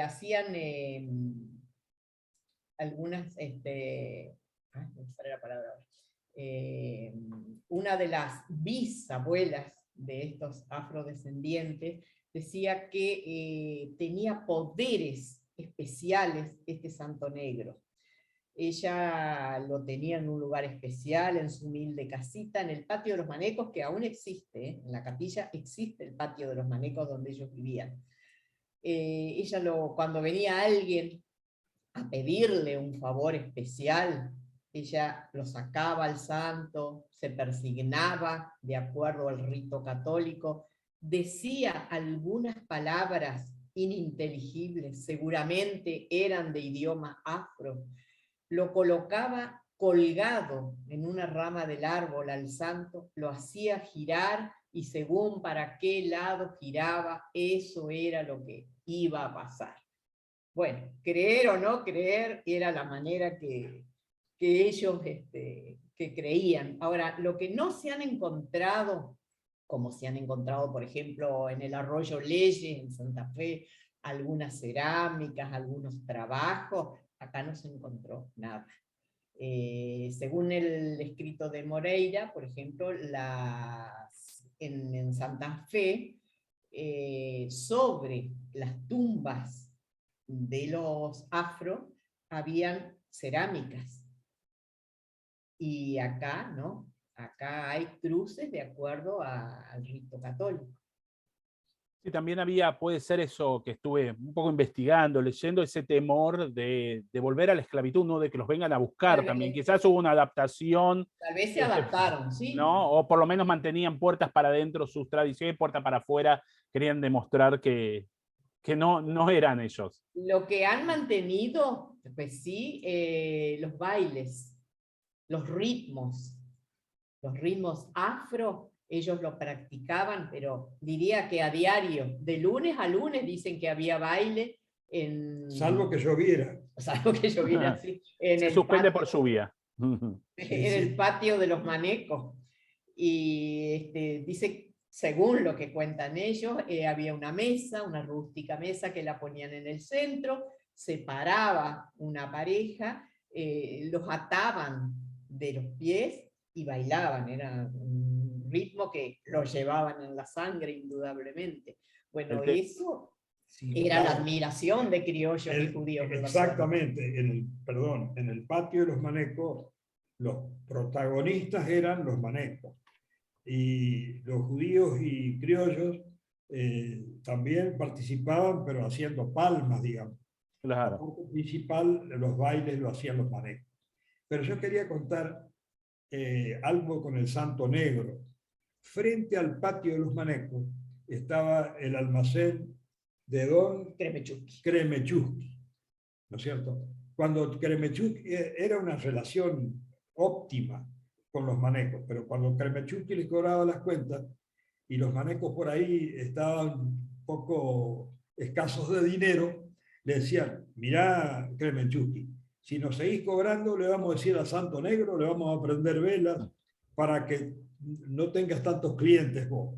Hacían algunas, no sale la palabra ahora. Una de las bisabuelas de estos afrodescendientes decía que tenía poderes especiales este santo negro. Ella lo tenía en un lugar especial, en su humilde casita, en el patio de los Manecos, que aún existe, en la capilla existe el patio de los Manecos donde ellos vivían. Ella cuando venía alguien a pedirle un favor especial, ella lo sacaba al santo, se persignaba de acuerdo al rito católico, decía algunas palabras ininteligibles, seguramente eran de idioma afro, lo colocaba colgado en una rama del árbol al santo, lo hacía girar y según para qué lado giraba, eso era lo que iba a pasar. Bueno, creer o no creer era la manera que ellos que creían. Ahora, lo que no se han encontrado, como se han encontrado, por ejemplo, en el Arroyo Leyes, en Santa Fe, algunas cerámicas, algunos trabajos, acá no se encontró nada. Según el escrito de Moreira, por ejemplo, en Santa Fe, sobre las tumbas de los afro, habían cerámicas. Y acá, ¿no? Acá hay cruces de acuerdo al rito católico. Sí, también puede ser eso que estuve un poco investigando, leyendo, ese temor de volver a la esclavitud, ¿no? De que los vengan a buscar también. Quizás hubo una adaptación. Tal vez se adaptaron, ¿sí? ¿No? O por lo menos mantenían puertas para adentro sus tradiciones, puertas para afuera, querían demostrar que no eran ellos. Lo que han mantenido, pues sí, los bailes, los ritmos afro, ellos lo practicaban, pero diría que a diario, de lunes a lunes dicen que había baile salvo que lloviera. Salvo que lloviera, sí. Se suspende por lluvia. En el patio de los Manecos. Y dice, según lo que cuentan ellos, había una mesa, una rústica mesa que la ponían en el centro, se paraba una pareja, los ataban de los pies y bailaban, era un ritmo que lo llevaban en la sangre indudablemente. Bueno, eso era la admiración de criollos y judíos. Exactamente, en el patio de los Manecos, los protagonistas eran los Manecos. Y los judíos y criollos también participaban, pero haciendo palmas, digamos. Claro. La parte principal, los bailes lo hacían los Manecos. Pero yo quería contar algo con el Santo Negro. Frente al patio de los Manecos estaba el almacén de don Kremechuk, ¿no es cierto? Cuando Kremechuk era una relación óptima con los Manecos, pero cuando Kremechuk les cobraba las cuentas y los Manecos por ahí estaban un poco escasos de dinero, le decían, mirá Kremechuk, si nos seguís cobrando le vamos a decir a Santo Negro, le vamos a prender velas para que no tengas tantos clientes vos.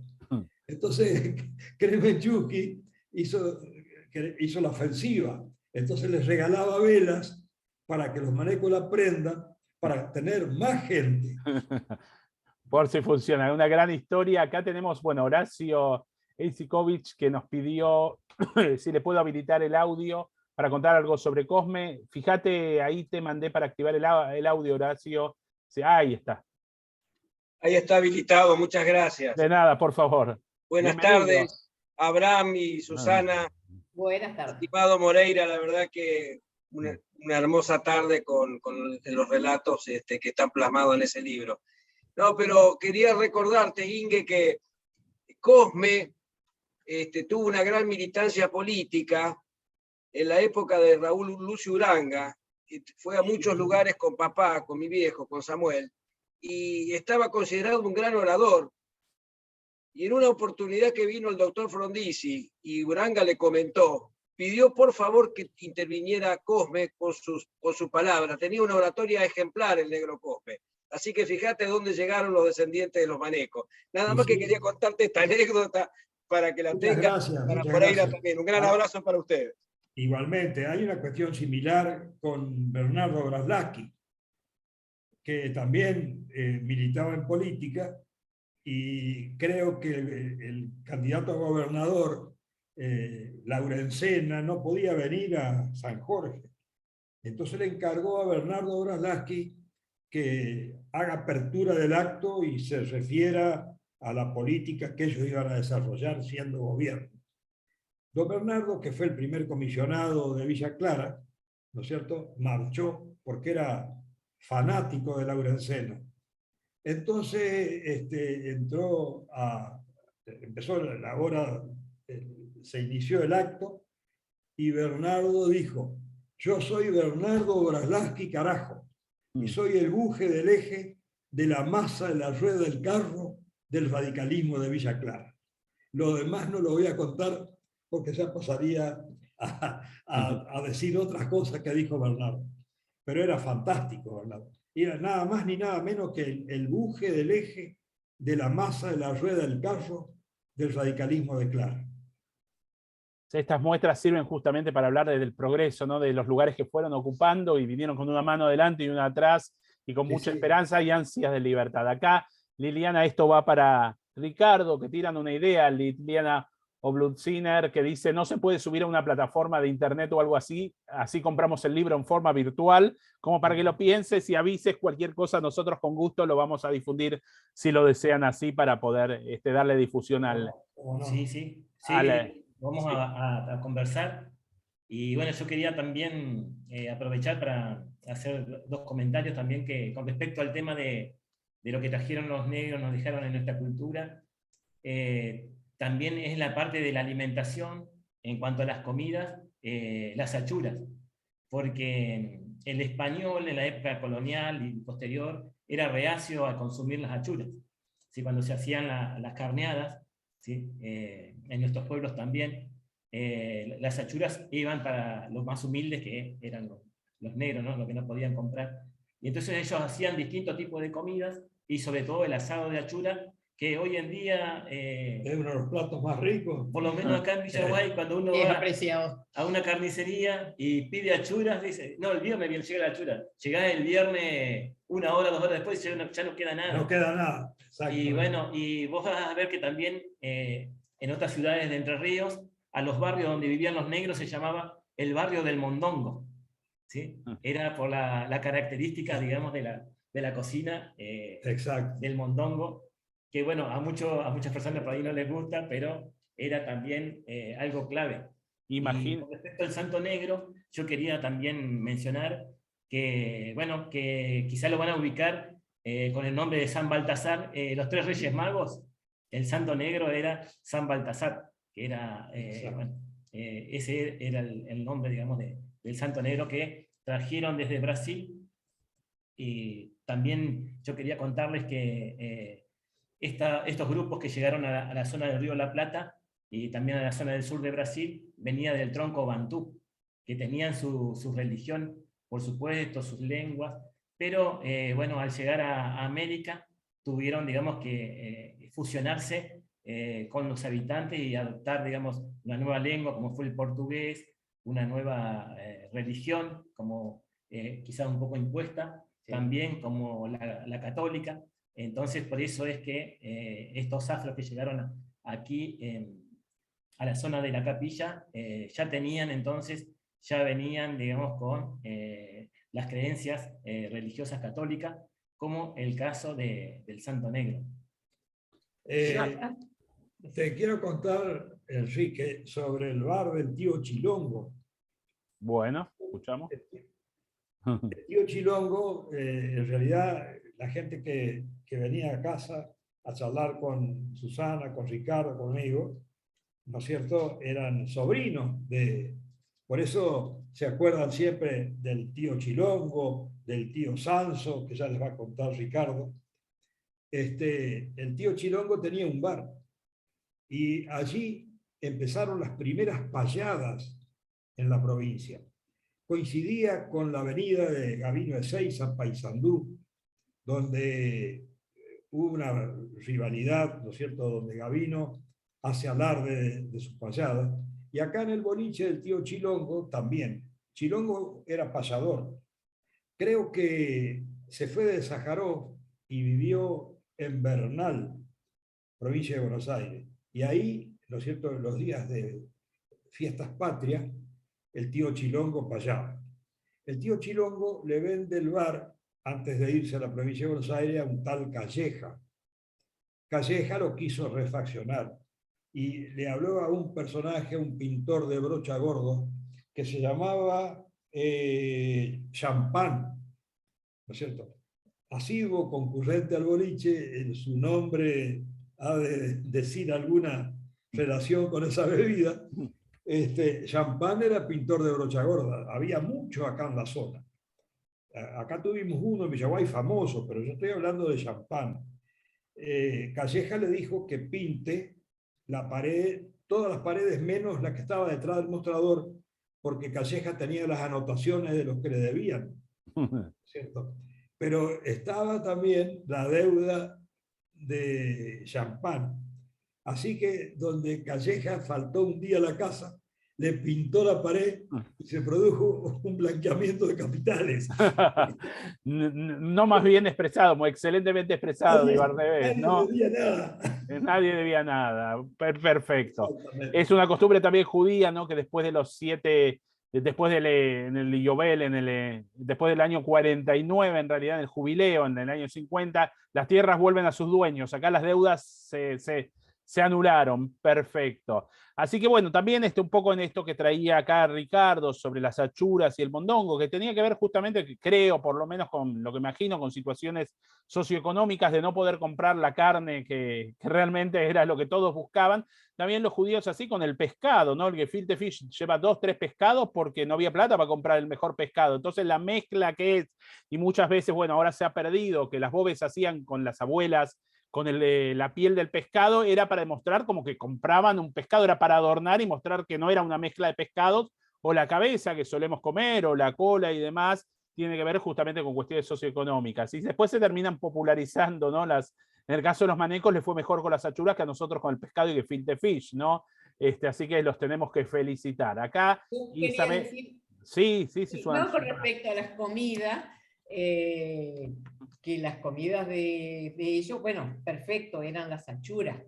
Entonces Kremechuk hizo la ofensiva, entonces les regalaba velas para que los Manecos la prendan, para tener más gente. Por si funciona, una gran historia. Acá tenemos, bueno, Horacio Eisikovich, que nos pidió si le puedo habilitar el audio para contar algo sobre Cosme. Fíjate, ahí te mandé para activar el audio, Horacio. Sí, ahí está. Ahí está habilitado, muchas gracias. De nada, por favor. Buenas tardes, Abraham y Susana. Buenas tardes. Estimado Moreira, la verdad que una hermosa tarde con los relatos que están plasmados en ese libro. No, pero quería recordarte, Inge, que Cosme tuvo una gran militancia política en la época de Raúl Lucio Uranga. Fue a muchos lugares con papá, con mi viejo, con Samuel, y estaba considerado un gran orador. Y en una oportunidad que vino el doctor Frondizi y Uranga le comentó pidió por favor que interviniera Cosme con su palabra. Tenía una oratoria ejemplar el negro Cosme. Así que fíjate dónde llegaron los descendientes de los manecos. Nada más que quería contarte esta anécdota para que la tengas, para Pereira también. Un gran abrazo para ustedes. Igualmente, hay una cuestión similar con Bernardo Braslavsky, que también militaba en política, y creo que el candidato a gobernador, Laurencena, no podía venir a San Jorge. Entonces le encargó a Bernardo Braslavsky que haga apertura del acto y se refiera a la política que ellos iban a desarrollar siendo gobierno. Don Bernardo, que fue el primer comisionado de Villa Clara, ¿no es cierto?, marchó porque era fanático de Laurencena. Entonces empezó la hora, se inició el acto, y Bernardo dijo: yo soy Bernardo Braslavsky, carajo, y soy el buje del eje de la masa de la rueda del carro del radicalismo de Villa Clara. Lo demás no lo voy a contar porque ya pasaría a decir otras cosas que dijo Bernardo. Pero era fantástico, Bernardo. Era nada más ni nada menos que el buje del eje de la masa de la rueda del carro del radicalismo de Clara. Estas muestras sirven justamente para hablar del progreso, ¿no? De los lugares que fueron ocupando y vinieron con una mano adelante y una atrás, y con mucha esperanza y ansias de libertad. Acá, Liliana, esto va para Ricardo, que tiran una idea, Liliana Oblutziner, que dice: no se puede subir a una plataforma de internet o algo así, así compramos el libro en forma virtual, como para que lo pienses y avises cualquier cosa, nosotros con gusto lo vamos a difundir si lo desean así, para poder darle difusión al... Sí. Vamos a conversar. Y bueno, yo quería también aprovechar para hacer dos comentarios también con respecto al tema de lo que trajeron los negros, nos dejaron en nuestra cultura. También es la parte de la alimentación en cuanto a las comidas, las achuras. Porque el español en la época colonial y posterior era reacio a consumir las achuras. ¿Sí? Cuando se hacían las carneadas, ¿sí? En nuestros pueblos también, las achuras iban para los más humildes, que eran los negros, ¿no? Los que no podían comprar. Y entonces ellos hacían distintos tipos de comidas, y sobre todo el asado de achura, que hoy en día... es uno de los platos más ricos. Por lo menos acá en Villaguay, cuando uno va apreciado a una carnicería y pide achuras, dice: no, el viernes bien llega la achura. Llegás el viernes 1 hora, 2 horas después, ya no queda nada. No queda nada. Y bueno, y vos vas a ver que también en otras ciudades de Entre Ríos, a los barrios donde vivían los negros se llamaba el barrio del mondongo, ¿sí? Era por la característica, digamos, de la cocina del mondongo, que bueno, a muchas personas por ahí no les gusta, pero era también algo clave. Imagino. Y con respecto al Santo Negro, yo quería también mencionar que, bueno, que quizá lo van a ubicar con el nombre de San Baltasar. Los 3 Reyes Magos, el Santo Negro era San Baltasar, que era, ese era el nombre, digamos, del Santo Negro que trajeron desde Brasil. Y también yo quería contarles que estos grupos que llegaron a la zona del Río La Plata y también a la zona del sur de Brasil, venía del tronco bantú, que tenían su religión, por supuesto, sus lenguas, pero bueno, al llegar a América tuvieron, digamos, que fusionarse con los habitantes y adoptar, digamos, una nueva lengua, como fue el portugués, una nueva religión, como quizás un poco impuesta, también como la católica. Entonces, por eso es que estos afros que llegaron aquí a la zona de la capilla, ya tenían entonces, ya venían, digamos, con las creencias religiosas católicas, como el caso del Santo Negro. Te quiero contar, Enrique, sobre el bar del tío Chilongo. Bueno, escuchamos. El tío Chilongo, en realidad, la gente que venía a casa a charlar con Susana, con Ricardo, conmigo, ¿no es cierto?, eran sobrinos de... Por eso se acuerdan siempre del tío Chilongo, del tío Sanso, que ya les va a contar Ricardo. El tío Chilongo tenía un bar, y allí empezaron las primeras payadas en la provincia. Coincidía con la avenida de Gabino Ezeiza, Paysandú, donde hubo una rivalidad, ¿no es cierto?, donde Gabino hace alarde de sus payadas, y acá en el boliche del tío Chilongo también. Chilongo era payador. Creo que se fue de Sájarov y vivió en Bernal, provincia de Buenos Aires. Y ahí, ¿no es cierto?, los días de fiestas patrias, el tío Chilongo payaba. El tío Chilongo le vende el bar, antes de irse a la provincia de Buenos Aires, a un tal Calleja. Calleja lo quiso refaccionar y le habló a un personaje, un pintor de brocha gordo, que se llamaba Champán, ¿no es cierto? Asiduo concurrente al boliche, en su nombre ha de decir alguna relación con esa bebida. Champán era pintor de brocha gorda, había mucho acá en la zona. Acá tuvimos uno en Villaguay famoso, pero yo estoy hablando de Champán. Calleja le dijo que pinte la pared, todas las paredes menos la que estaba detrás del mostrador, porque Calleja tenía las anotaciones de los que le debían, ¿cierto? Pero estaba también la deuda de Champán. Así que donde Calleja faltó un día a la casa, le pintó la pared y se produjo un blanqueamiento de capitales. No más bien expresado, muy excelentemente expresado, de Ibardebés, ¿no? Nadie debía nada. Nadie debía nada. Perfecto. Es una costumbre también judía, ¿no? Que después de los 7, después en el Yobel, después del año 49, en realidad, en el jubileo, en el año 50, las tierras vuelven a sus dueños. Acá las deudas se anularon. Perfecto. Así que bueno, también un poco en esto que traía acá Ricardo sobre las achuras y el mondongo, que tenía que ver justamente, creo, por lo menos con lo que imagino, con situaciones socioeconómicas de no poder comprar la carne que realmente era lo que todos buscaban. También los judíos así con el pescado, ¿no? El gefilte fish lleva 2, 3 pescados porque no había plata para comprar el mejor pescado. Entonces la mezcla que es, y muchas veces, bueno, ahora se ha perdido, que las bobes hacían con las abuelas, con la piel del pescado, era para demostrar como que compraban un pescado, era para adornar y mostrar que no era una mezcla de pescados, o la cabeza que solemos comer, o la cola y demás, tiene que ver justamente con cuestiones socioeconómicas. Y después se terminan popularizando, ¿no? En el caso de los manecos les fue mejor con las achuras que a nosotros con el pescado y gefilte fish, ¿no? Así que los tenemos que felicitar. Acá, Isabel... Sí, no, con respecto a las comidas, que las comidas de ellos, bueno, perfecto, eran las achuras,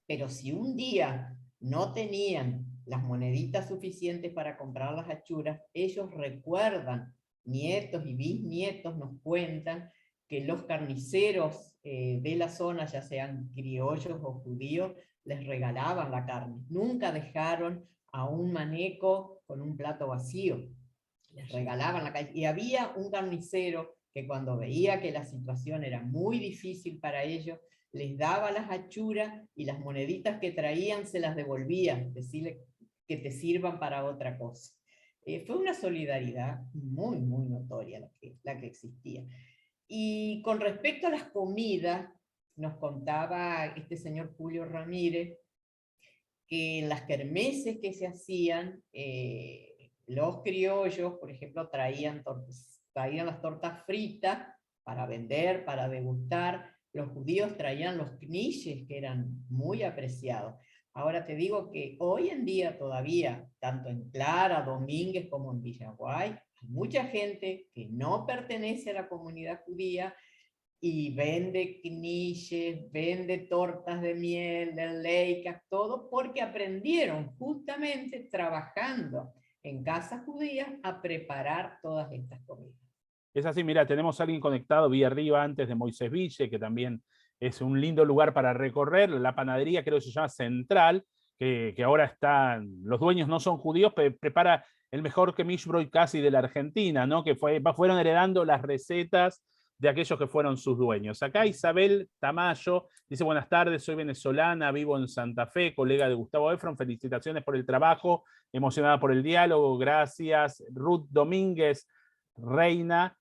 pero si un día no tenían las moneditas suficientes para comprar las achuras, ellos recuerdan, nietos y bisnietos nos cuentan que los carniceros de la zona, ya sean criollos o judíos, les regalaban la carne. Nunca dejaron a un maneco con un plato vacío. Les regalaban la carne. Y había un carnicero que cuando veía que la situación era muy difícil para ellos, les daba las achuras y las moneditas que traían se las devolvían, decirle que te sirvan para otra cosa. Fue una solidaridad muy, muy notoria la que existía. Y con respecto a las comidas, nos contaba este señor Julio Ramírez que en las kermeses que se hacían, los criollos, por ejemplo, traían las tortas fritas para vender, para degustar. Los judíos traían los knishes, que eran muy apreciados. Ahora te digo que hoy en día todavía, tanto en Clara, Domínguez como en Villaguay, hay mucha gente que no pertenece a la comunidad judía y vende knishes, vende tortas de miel, de leicas, todo porque aprendieron justamente trabajando en casas judías a preparar todas estas comidas. Es así, mira, tenemos a alguien conectado vía arriba antes de Moisés Ville, que también es un lindo lugar para recorrer. La panadería creo que se llama Central, que ahora están, los dueños no son judíos, pero prepara el mejor kemishbroy casi de la Argentina, ¿no? Que fueron heredando las recetas de aquellos que fueron sus dueños. Acá Isabel Tamayo dice: buenas tardes, soy venezolana, vivo en Santa Fe, colega de Gustavo Efron, felicitaciones por el trabajo, emocionada por el diálogo, gracias. Ruth Domínguez Reina,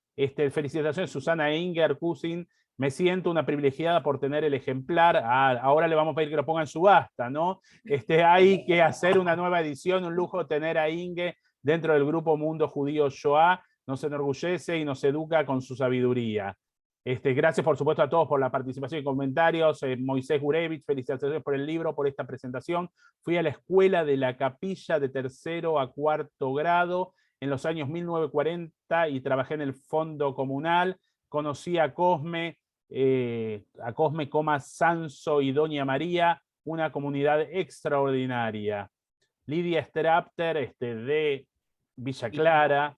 felicitaciones Susana Inger, Cousin, me siento una privilegiada por tener el ejemplar. Ahora le vamos a pedir que lo ponga en subasta, ¿no? Hay que hacer una nueva edición, un lujo tener a Inge dentro del grupo Mundo Judío Shoah, nos enorgullece y nos educa con su sabiduría. Gracias, por supuesto, a todos por la participación y comentarios. Moisés Gurevich, felicitaciones por el libro, por esta presentación. Fui a la escuela de la capilla de 3º a 4º grado en los años 1940 y trabajé en el fondo comunal. Conocí a Cosme, Sanso y Doña María, una comunidad extraordinaria. Lidia Strapter, de Villa Clara,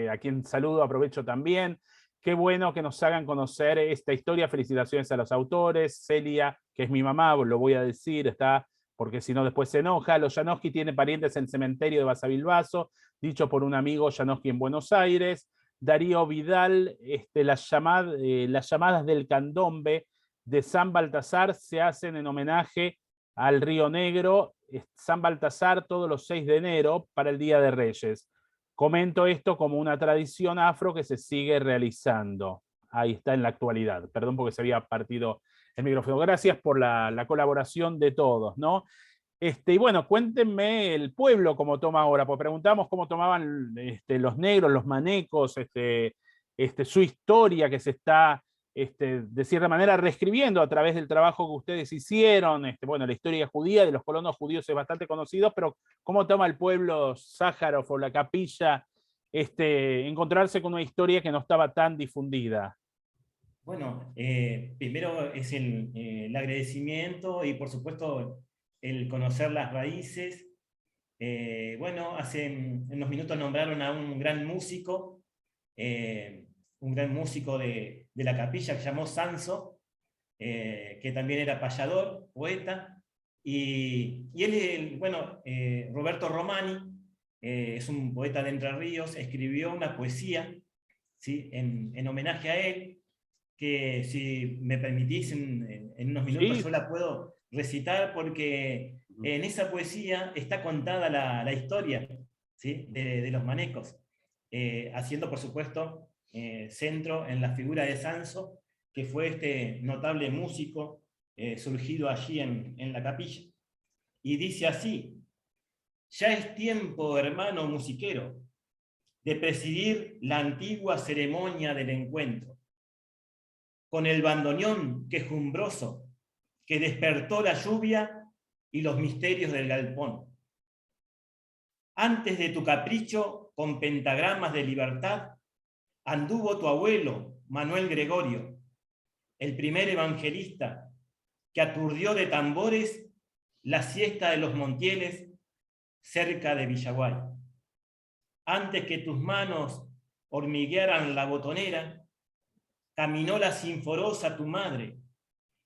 a quien saludo, aprovecho también. Qué bueno que nos hagan conocer esta historia. Felicitaciones a los autores. Celia, que es mi mamá, lo voy a decir, porque si no después se enoja. Los Janowski tienen parientes en el cementerio de Basavilbaso, dicho por un amigo Janowski en Buenos Aires. Darío Vidal, las llamadas del candombe de San Baltasar se hacen en homenaje al Río Negro, San Baltasar, todos los 6 de enero para el Día de Reyes. Comento esto como una tradición afro que se sigue realizando. Ahí está en la actualidad. Perdón porque se había partido el micrófono. Gracias por la colaboración de todos, ¿no? Y bueno, cuéntenme el pueblo cómo toma ahora, porque preguntamos cómo tomaban los negros, los manecos, su historia que se está, de cierta manera, reescribiendo a través del trabajo que ustedes hicieron. Bueno, la historia judía de los colonos judíos es bastante conocido, pero cómo toma el pueblo Sájarov o la capilla encontrarse con una historia que no estaba tan difundida. Bueno, primero es el agradecimiento y por supuesto el conocer las raíces. Bueno, hace unos minutos nombraron a un gran músico de la capilla que se llamó Sanso, que también era payador, poeta, y él, bueno, Roberto Romani, es un poeta de Entre Ríos, escribió una poesía, ¿sí?, en homenaje a él, que si me permitís en unos minutos Sí. yo la puedo recitar, porque en esa poesía está contada la historia, ¿sí?, de los manecos, haciendo por supuesto centro en la figura de Sanso, que fue este notable músico surgido allí en la capilla. Y dice así: ya es tiempo, hermano musiquero, de presidir la antigua ceremonia del encuentro, con el bandoneón quejumbroso que despertó la lluvia y los misterios del galpón. Antes de tu capricho con pentagramas de libertad, anduvo tu abuelo, Manuel Gregorio, el primer evangelista que aturdió de tambores la siesta de los Montieles cerca de Villaguay. Antes que tus manos hormiguearan la botonera, caminó la sinforosa tu madre,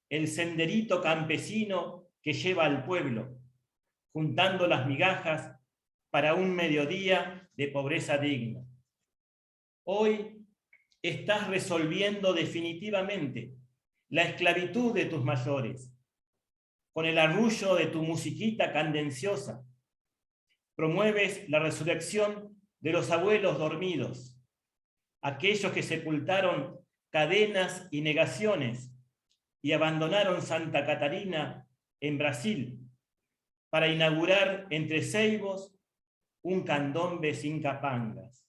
el senderito campesino que lleva al pueblo, juntando las migajas para un mediodía de pobreza digna. Hoy estás resolviendo definitivamente la esclavitud de tus mayores, con el arrullo de tu musiquita candenciosa. Promueves la resurrección de los abuelos dormidos, aquellos que sepultaron cadenas y negaciones y abandonaron Santa Catarina en Brasil para inaugurar entre ceibos un candombe sin capangas.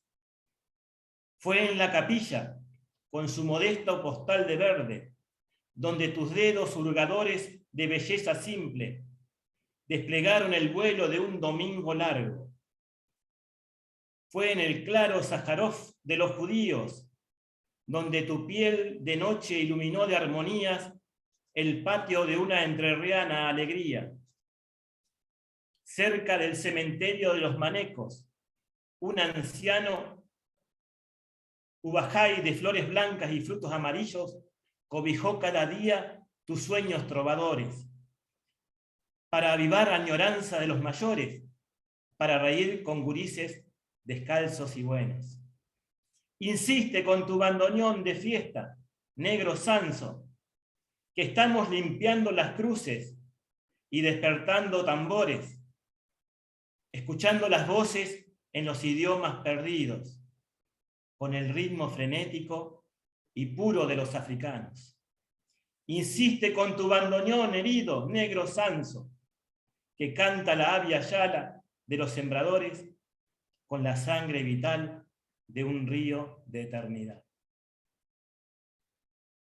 Fue en la capilla, con su modesto postal de verde, donde tus dedos hurgadores de belleza simple desplegaron el vuelo de un domingo largo. Fue en el claro Sájarov de los judíos, donde tu piel de noche iluminó de armonías el patio de una entrerriana alegría. Cerca del cementerio de los manecos, un anciano ubajay de flores blancas y frutos amarillos cobijó cada día tus sueños trovadores, para avivar añoranza de los mayores, para reír con gurises descalzos y buenos. Insiste con tu bandoneón de fiesta, negro Sanso, que estamos limpiando las cruces y despertando tambores, escuchando las voces en los idiomas perdidos, con el ritmo frenético y puro de los africanos. Insiste con tu bandoneón herido, negro Sanso, que canta la Avia Yala de los sembradores con la sangre vital de un río de eternidad.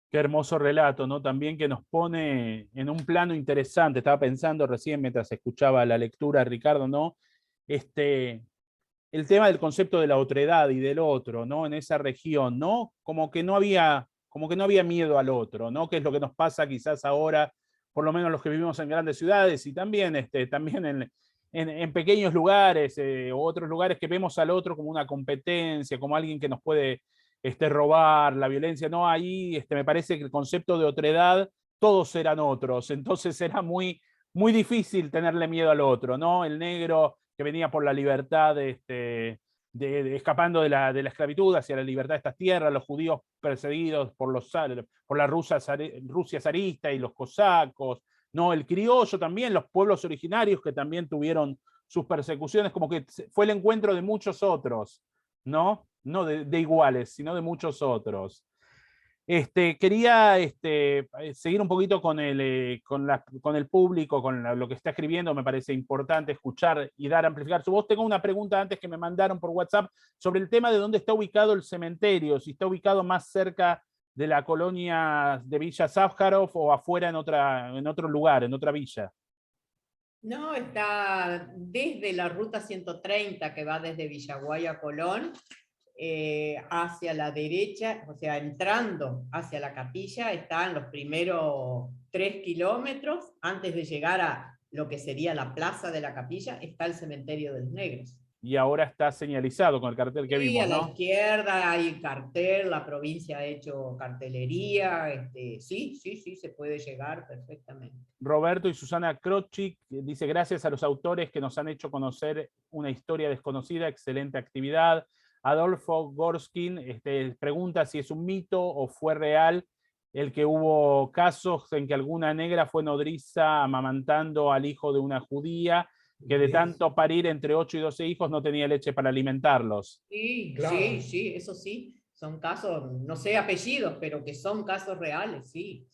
Qué hermoso relato, ¿no? También que nos pone en un plano interesante. Estaba pensando recién mientras escuchaba la lectura, Ricardo, ¿no? El tema del concepto de la otredad y del otro, ¿no? En esa región, ¿no? Como que no había miedo al otro, ¿no? Que es lo que nos pasa quizás ahora, por lo menos los que vivimos en grandes ciudades y también, también en pequeños lugares o otros lugares que vemos al otro como una competencia, como alguien que nos puede robar, la violencia, no, ahí me parece que el concepto de otredad, todos eran otros, entonces era muy, muy difícil tenerle miedo al otro, ¿no? El negro que venía por la libertad, escapando de la esclavitud hacia la libertad de estas tierras, los judíos perseguidos por la Rusia zarista y los cosacos, ¿no? El criollo también, los pueblos originarios que también tuvieron sus persecuciones, como que fue el encuentro de muchos otros, ¿no? No de iguales, sino de muchos otros. Quería seguir un poquito con el público, con lo que está escribiendo. Me parece importante escuchar y amplificar su voz. Tengo una pregunta antes que me mandaron por WhatsApp sobre el tema de dónde está ubicado el cementerio, si está ubicado más cerca de la colonia de Villa Sájarov o afuera en otro lugar, en otra villa. No, está desde la ruta 130 que va desde Villaguay a Colón, hacia la derecha, o sea, entrando hacia la capilla, están los primeros 3 kilómetros, antes de llegar a lo que sería la plaza de la capilla, está el cementerio de los negros. Y ahora está señalizado con el cartel que vimos, ¿no? A la izquierda hay cartel, la provincia ha hecho cartelería, sí, se puede llegar perfectamente. Roberto y Susana Krochik dice: gracias a los autores que nos han hecho conocer una historia desconocida, excelente actividad. Adolfo Gorskin pregunta si es un mito o fue real el que hubo casos en que alguna negra fue nodriza amamantando al hijo de una judía que de tanto parir entre 8 y 12 hijos no tenía leche para alimentarlos. Sí, Claro. sí, eso sí, son casos, no sé apellidos, pero que son casos reales, sí.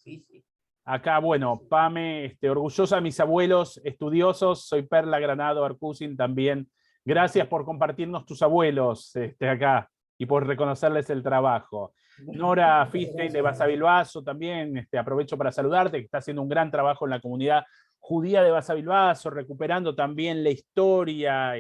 Acá, bueno, Pame, orgullosa de mis abuelos estudiosos, soy Perla Granado Arcusin también. Gracias por compartirnos tus abuelos acá y por reconocerles el trabajo. Nora Fistein de Basavilbaso también, aprovecho para saludarte, que está haciendo un gran trabajo en la comunidad judía de Basavilbaso, recuperando también la historia,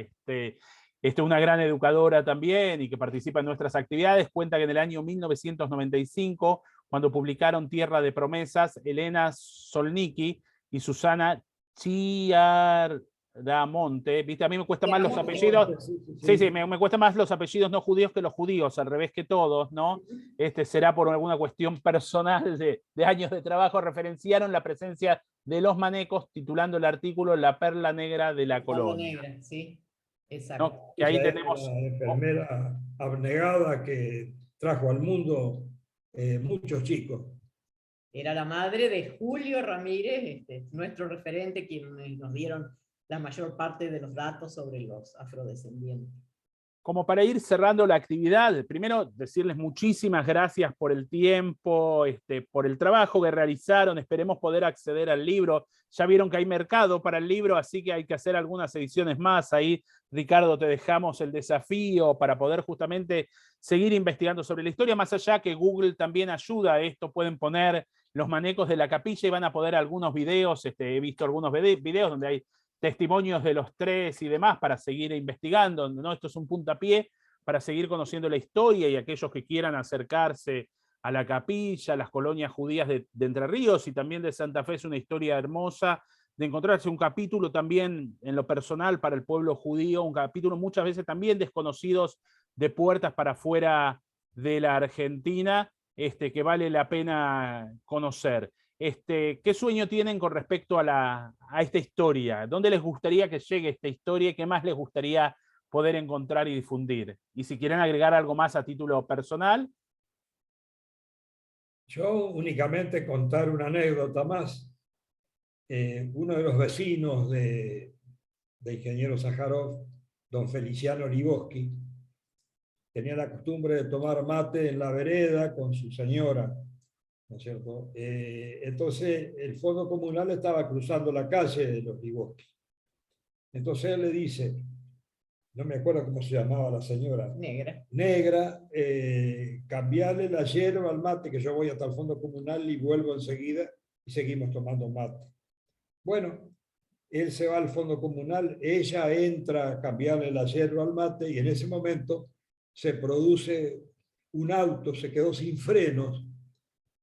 una gran educadora también y que participa en nuestras actividades. Cuenta que en el año 1995, cuando publicaron Tierra de Promesas, Elena Solniki y Susana Chiaramonte, ¿viste? A mí me cuesta más los apellidos, sí, me cuesta más los apellidos no judíos que los judíos, al revés que todos, ¿no? Será por alguna cuestión personal de años de trabajo. Referenciaron la presencia de los manecos, titulando el artículo La perla negra de la colonia. Negra, sí, exacto. ¿No? Que ahí tenemos una enfermera abnegada que trajo al mundo muchos chicos. Era la madre de Julio Ramírez, nuestro referente, quien nos dieron la mayor parte de los datos sobre los afrodescendientes. Como para ir cerrando la actividad, primero decirles muchísimas gracias por el tiempo, por el trabajo que realizaron. Esperemos poder acceder al libro. Ya vieron que hay mercado para el libro, así que hay que hacer algunas ediciones más. Ahí, Ricardo, te dejamos el desafío para poder justamente seguir investigando sobre la historia, más allá que Google también ayuda a esto. Pueden poner los manecos de la capilla y van a poder algunos videos. He visto algunos videos donde hay testimonios de los tres y demás para seguir investigando, ¿no? Esto es un puntapié para seguir conociendo la historia, y aquellos que quieran acercarse a la capilla, a las colonias judías de Entre Ríos y también de Santa Fe, es una historia hermosa de encontrarse un capítulo también en lo personal para el pueblo judío, un capítulo muchas veces también desconocidos de puertas para afuera de la Argentina, que vale la pena conocer. ¿Qué sueño tienen con respecto a esta historia? ¿Dónde les gustaría que llegue esta historia? ¿Qué más les gustaría poder encontrar y difundir? Y si quieren agregar algo más a título personal. Yo únicamente contar una anécdota más. Uno de los vecinos de Ingeniero Sájarov, don Feliciano Liboski, tenía la costumbre de tomar mate en la vereda con su señora, ¿no es cierto? Entonces el fondo comunal estaba cruzando la calle de los Liboski. Entonces él le dice: no me acuerdo cómo se llamaba la señora, Negra, cambiarle la yerba al mate, que yo voy hasta el fondo comunal y vuelvo enseguida y seguimos tomando mate. Bueno, él se va al fondo comunal, ella entra a cambiarle la yerba al mate y en ese momento se produce un auto, se quedó sin frenos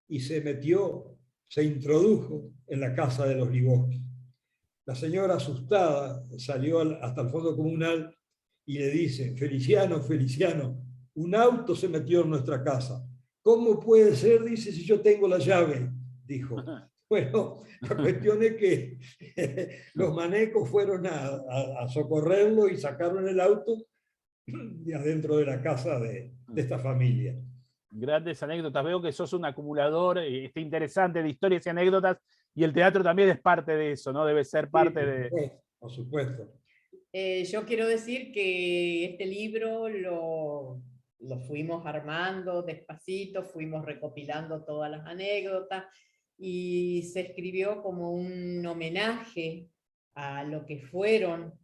y se introdujo en la casa de los Liboski. La señora asustada salió hasta el fondo comunal y le dice: Feliciano, Feliciano, un auto se metió en nuestra casa. ¿Cómo puede ser? Dice, si yo tengo la llave, dijo. Bueno, la cuestión es que los manecos fueron a socorrerlo y sacaron el auto de adentro de la casa de esta familia. Grandes anécdotas. Veo que sos un acumulador interesante de historias y anécdotas, y el teatro también es parte de eso, ¿no? Debe ser parte Por supuesto. Yo quiero decir que este libro lo fuimos armando despacito, fuimos recopilando todas las anécdotas, y se escribió como un homenaje a lo que fueron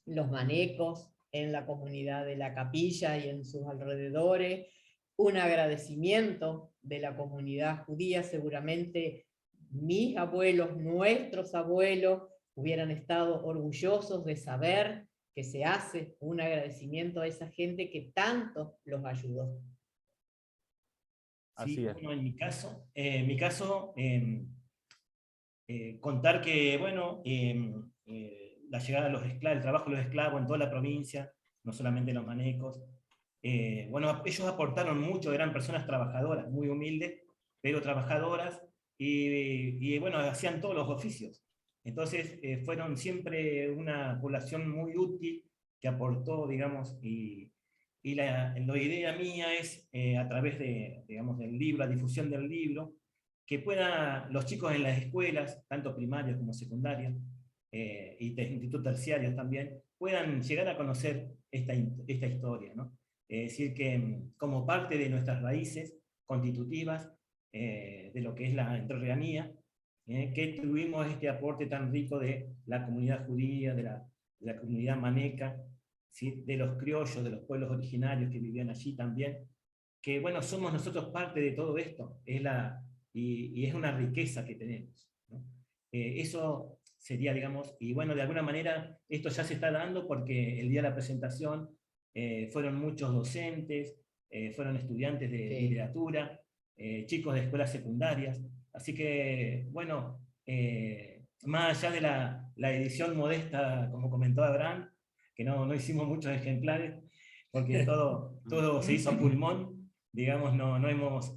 los manecos en la comunidad de La Capilla y en sus alrededores, un agradecimiento de la comunidad judía. Seguramente mis abuelos, nuestros abuelos, hubieran estado orgullosos de saber que se hace un agradecimiento a esa gente que tanto los ayudó. Así Sí, es. bueno, en mi caso, contar que, bueno, la llegada de los esclavos, el trabajo de los esclavos en toda la provincia, no solamente los manecos, bueno, ellos aportaron mucho, eran personas trabajadoras, muy humildes, pero trabajadoras, y bueno, hacían todos los oficios. Entonces, fueron siempre una población muy útil, que aportó, digamos, y la idea mía es, a través de, digamos, del libro, la difusión del libro, que puedan los chicos en las escuelas, tanto primarias como secundarias, y de institutos terciarios también, puedan llegar a conocer esta historia, ¿no? Es decir, que como parte de nuestras raíces constitutivas, de lo que es la entrerrianía, que tuvimos este aporte tan rico de la comunidad judía, de la comunidad maneca, ¿sí? De los criollos, de los pueblos originarios que vivían allí también, que bueno, somos nosotros parte de todo esto, y es una riqueza que tenemos, ¿no? Eso sería, digamos, y bueno, de alguna manera esto ya se está dando porque el día de la presentación fueron muchos docentes, fueron estudiantes de literatura, chicos de escuelas secundarias, así que bueno, más allá de la edición modesta, como comentó Abraham, que no hicimos muchos ejemplares, porque todo se hizo a pulmón, digamos, no hemos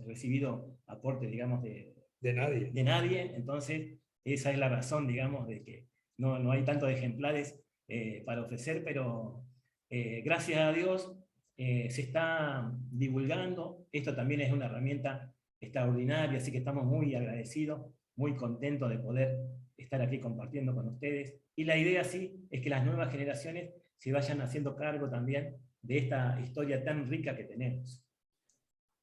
recibido aportes, digamos, de nadie, entonces esa es la razón, digamos, de que no hay tantos ejemplares para ofrecer, pero gracias a Dios se está divulgando. Esto también es una herramienta extraordinaria, así que estamos muy agradecidos, muy contentos de poder estar aquí compartiendo con ustedes. Y la idea sí es que las nuevas generaciones se vayan haciendo cargo también de esta historia tan rica que tenemos.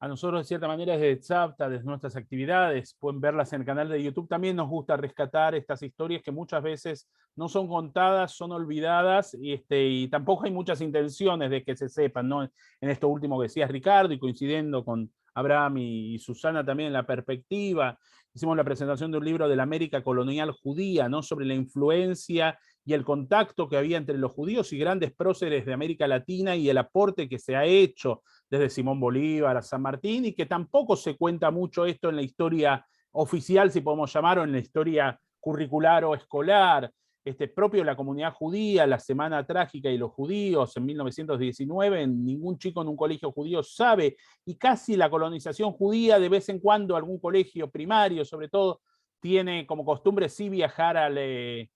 A nosotros, de cierta manera, desde Tzavta, desde nuestras actividades, pueden verlas en el canal de YouTube, también nos gusta rescatar estas historias que muchas veces no son contadas, son olvidadas, y tampoco hay muchas intenciones de que se sepan, ¿no? En esto último que decías, Ricardo, y coincidiendo con Abraham y Susana también en la perspectiva, hicimos la presentación de un libro de la América colonial judía, ¿no? Sobre la influencia y el contacto que había entre los judíos y grandes próceres de América Latina, y el aporte que se ha hecho desde Simón Bolívar a San Martín, y que tampoco se cuenta mucho esto en la historia oficial, si podemos llamar, o en la historia curricular o escolar. Propio de la comunidad judía, la Semana Trágica y los judíos en 1919, ningún chico en un colegio judío sabe, y casi la colonización judía, de vez en cuando algún colegio primario sobre todo, tiene como costumbre sí viajar a las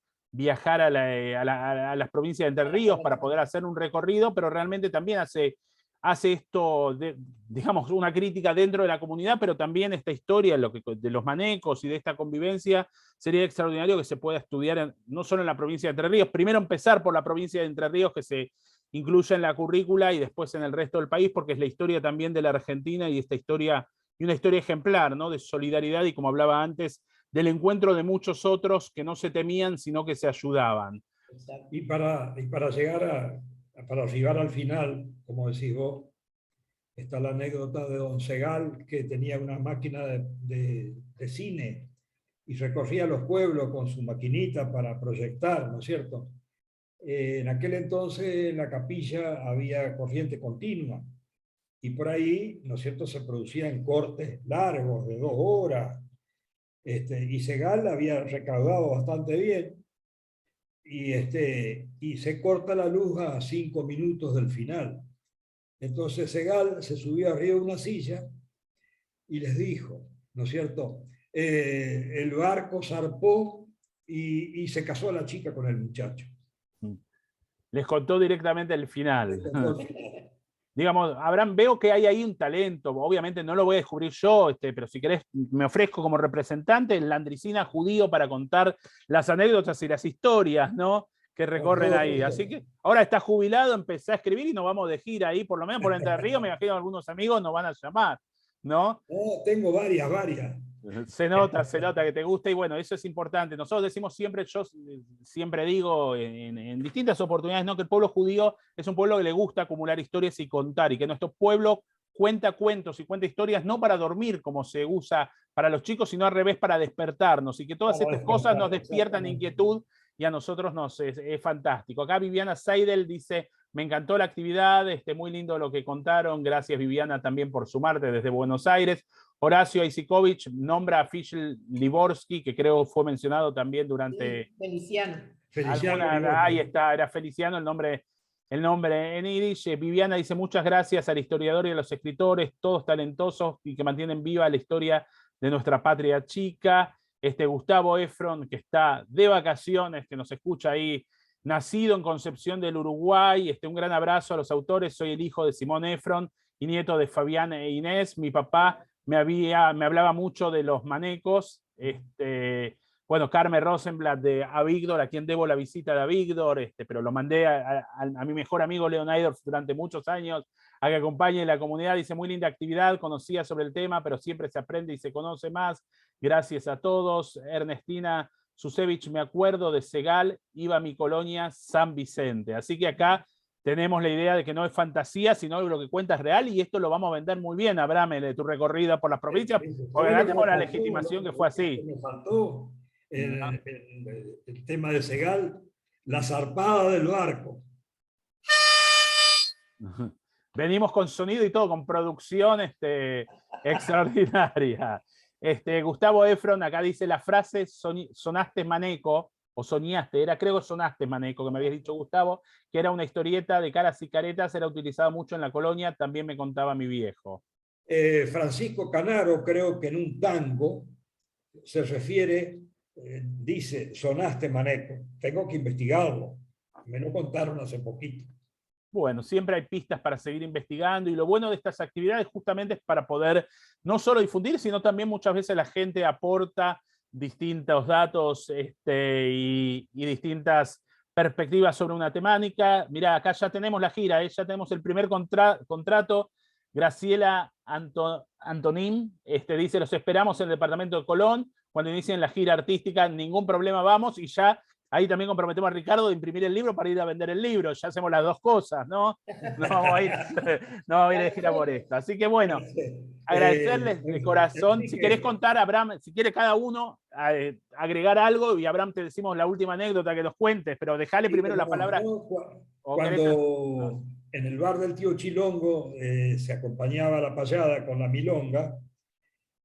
provincias de Entre Ríos para poder hacer un recorrido, pero realmente también hace esto, digamos, una crítica dentro de la comunidad, pero también esta historia de los manecos y de esta convivencia. Sería extraordinario que se pueda estudiar no solo en la provincia de Entre Ríos, primero empezar por la provincia de Entre Ríos, que se incluya en la currícula, y después en el resto del país, porque es la historia también de la Argentina, y una historia ejemplar, ¿no? De solidaridad, y como hablaba antes, del encuentro de muchos otros que no se temían, sino que se ayudaban. Y para llegar para arribar al final, como decís vos, está la anécdota de don Segal, que tenía una máquina de cine y recorría los pueblos con su maquinita para proyectar, ¿no es cierto? En aquel entonces en la capilla había corriente continua y por ahí, ¿no es cierto?, se producían cortes largos de 2 horas. Y Segal había recaudado bastante bien y se corta la luz a 5 minutos del final. Entonces Segal se subió arriba de una silla y les dijo, ¿no es cierto? El barco zarpó y se casó a la chica con el muchacho. Les contó directamente el final. Les contó el final. Digamos, Abraham, veo que hay ahí un talento, obviamente no lo voy a descubrir yo, pero si querés me ofrezco como representante en Landricina judío para contar las anécdotas y las historias, ¿no?, que recorren ahí. Así que ahora estás jubilado, empecé a escribir y nos vamos de gira ahí, por lo menos por Entre Ríos, me imagino algunos amigos nos van a llamar, ¿no? No, tengo varias. Se nota que te gusta y bueno, eso es importante. Nosotros decimos siempre, yo siempre digo en distintas oportunidades, ¿no?, que el pueblo judío es un pueblo que le gusta acumular historias y contar, y que nuestro pueblo cuenta cuentos y cuenta historias no para dormir como se usa para los chicos, sino al revés para despertarnos, y que todas estas cosas nos despiertan inquietud y a nosotros es fantástico. Acá Viviana Seidel dice, me encantó la actividad, muy lindo lo que contaron, gracias Viviana también por sumarte desde Buenos Aires. Horacio Aisikovich nombra a Fischl Liborsky, que creo fue mencionado también durante... Sí, Feliciano. Ahí está, era Feliciano el nombre en Yiddish. Viviana dice, muchas gracias al historiador y a los escritores, todos talentosos y que mantienen viva la historia de nuestra patria chica. Gustavo Efron, que está de vacaciones, que nos escucha ahí, nacido en Concepción del Uruguay. Un gran abrazo a los autores. Soy el hijo de Simón Efron y nieto de Fabián e Inés. Mi papá me hablaba mucho de los manecos. Bueno, Carmen Rosenblatt de Avigdor, a quien debo la visita de Avigdor, pero lo mandé a mi mejor amigo Leon Aidorf durante muchos años a que acompañe la comunidad. Dice, muy linda actividad, conocía sobre el tema, pero siempre se aprende y se conoce más. Gracias a todos. Ernestina Susevich, me acuerdo de Segal, iba a mi colonia San Vicente. Así que acá tenemos la idea de que no es fantasía, sino lo que cuenta es real, y esto lo vamos a vender muy bien, Abraham, de tu recorrida por las provincias, porque acá tenemos la legitimación que fue así. Me faltó el tema de Segal, la zarpada del barco. Venimos con sonido y todo, con producción extraordinaria. Gustavo Efron acá dice la frase sonaste maneco, o soñaste, creo que sonaste maneco, que me habías dicho Gustavo, que era una historieta de caras y caretas, era utilizada mucho en la colonia, también me contaba mi viejo. Francisco Canaro, creo que en un tango se refiere, dice, sonaste maneco. Tengo que investigarlo, me lo contaron hace poquito. Bueno, siempre hay pistas para seguir investigando, y lo bueno de estas actividades justamente es para poder no solo difundir, sino también muchas veces la gente aporta distintos datos y distintas perspectivas sobre una temática. Mirá, acá ya tenemos la gira, ya tenemos el primer contrato. Graciela Antonín dice, los esperamos en el departamento de Colón, cuando inicien la gira artística, ningún problema, vamos, y ya ahí también comprometemos a Ricardo de imprimir el libro para ir a vender el libro. Ya hacemos las dos cosas, ¿no? No vamos a ir de gira por esto. Así que bueno, agradecerles de corazón. Si querés contar, Abraham, si quiere cada uno agregar algo, y Abraham te decimos la última anécdota que nos cuentes, pero dejale primero la palabra. Cuando en el bar del tío Chilongo se acompañaba la payada con la milonga,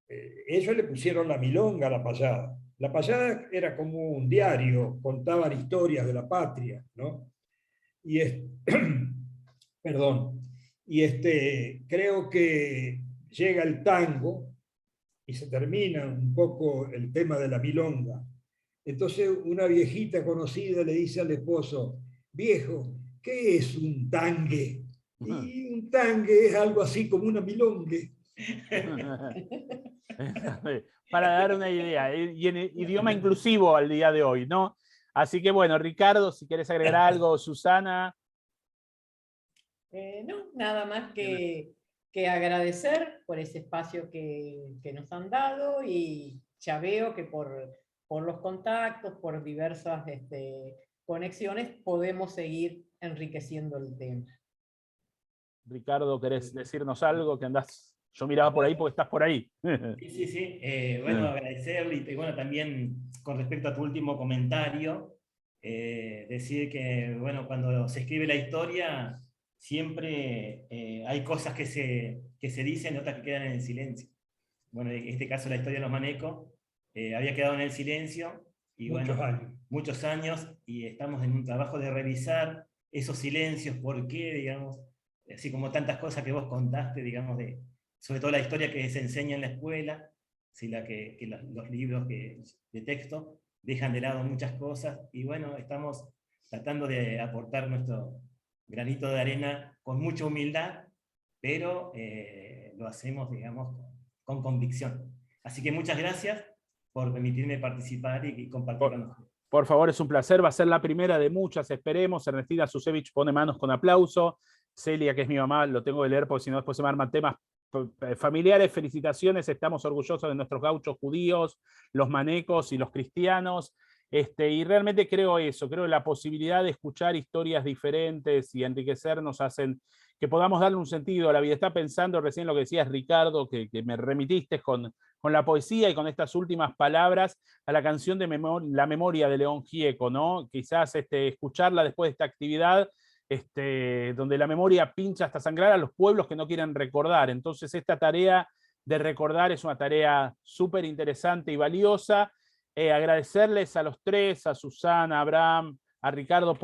ellos le pusieron la milonga a la payada. La payada era como un diario, contaban historias de la patria, ¿no? Y perdón, y creo que llega el tango y se termina un poco el tema de la milonga. Entonces una viejita conocida le dice al esposo, viejo, ¿qué es un tangue? Y un tangue es algo así como una milongue. Para dar una idea, y en idioma inclusivo al día de hoy, ¿no? Así que bueno, Ricardo, si quieres agregar algo, Susana. No, nada más que agradecer por ese espacio que nos han dado, y ya veo que por los contactos, por diversas conexiones, podemos seguir enriqueciendo el tema. Ricardo, ¿querés decirnos algo? Que andás, yo miraba por ahí porque estás por ahí. Sí. Bueno, agradecerle y bueno, también con respecto a tu último comentario, decir que bueno, cuando se escribe la historia, siempre hay cosas que se dicen y otras que quedan en el silencio. Bueno, en este caso la historia de los manecos había quedado en el silencio y Muchos bueno, años. muchos años, y estamos en un trabajo de revisar esos silencios, por qué, digamos, así como tantas cosas que vos contaste, digamos, sobre todo la historia que se enseña en la escuela, ¿sí? Que los libros de texto dejan de lado muchas cosas, y bueno, estamos tratando de aportar nuestro granito de arena con mucha humildad, pero lo hacemos, digamos, con convicción. Así que muchas gracias por permitirme participar y compartir con ustedes. Por favor, es un placer, va a ser la primera de muchas, esperemos. Ernestina Susevich pone manos con aplauso. Celia, que es mi mamá, lo tengo que leer porque si no después se me arman temas familiares. Felicitaciones, estamos orgullosos de nuestros gauchos judíos, los manecos y los cristianos. Y realmente creo eso, creo que la posibilidad de escuchar historias diferentes y enriquecernos hacen que podamos darle un sentido a la vida. Está pensando recién lo que decías, Ricardo, que me remitiste con la poesía y con estas últimas palabras a la canción de La memoria de León Gieco, ¿no? Quizás escucharla después de esta actividad, donde la memoria pincha hasta sangrar a los pueblos que no quieren recordar. Entonces esta tarea de recordar es una tarea súper interesante y valiosa. Agradecerles a los tres, a Susana, a Abraham, a Ricardo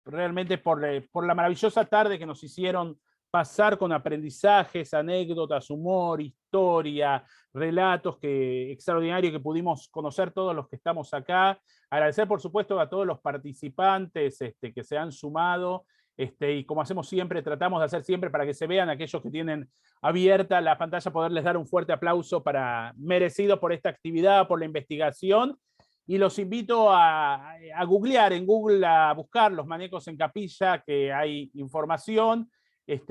realmente por la maravillosa tarde que nos hicieron pasar con aprendizajes, anécdotas, humor, historia, relatos extraordinarios que pudimos conocer todos los que estamos acá. Agradecer, por supuesto, a todos los participantes que se han sumado. Y como hacemos siempre, tratamos de hacer siempre para que se vean aquellos que tienen abierta la pantalla, poderles dar un fuerte aplauso merecido por esta actividad, por la investigación. Y los invito a googlear en Google, a buscar Los Manecos en Capilla, que hay información,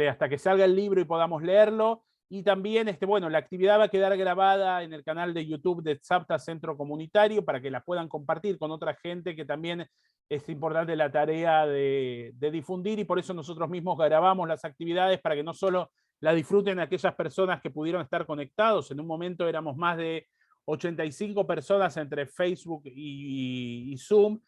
hasta que salga el libro y podamos leerlo. Y también, bueno, la actividad va a quedar grabada en el canal de YouTube de Tzavta Centro Comunitario para que la puedan compartir con otra gente, que también es importante la tarea de difundir, y por eso nosotros mismos grabamos las actividades para que no solo la disfruten aquellas personas que pudieron estar conectados. En un momento éramos más de 85 personas entre Facebook y Zoom,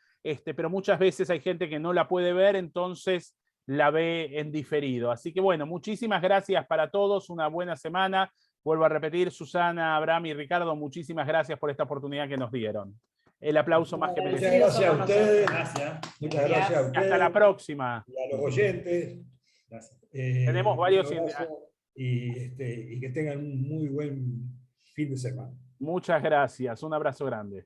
pero muchas veces hay gente que no la puede ver, entonces la ve en diferido. Así que bueno, muchísimas gracias para todos, una buena semana. Vuelvo a repetir, Susana, Abraham y Ricardo, muchísimas gracias por esta oportunidad que nos dieron. El aplauso más que merecido. Muchas gracias a ustedes. Gracias. Muchas gracias a ustedes. Hasta la próxima. Y a los oyentes. Gracias. Tenemos varios... Y que tengan un muy buen fin de semana. Muchas gracias, un abrazo grande.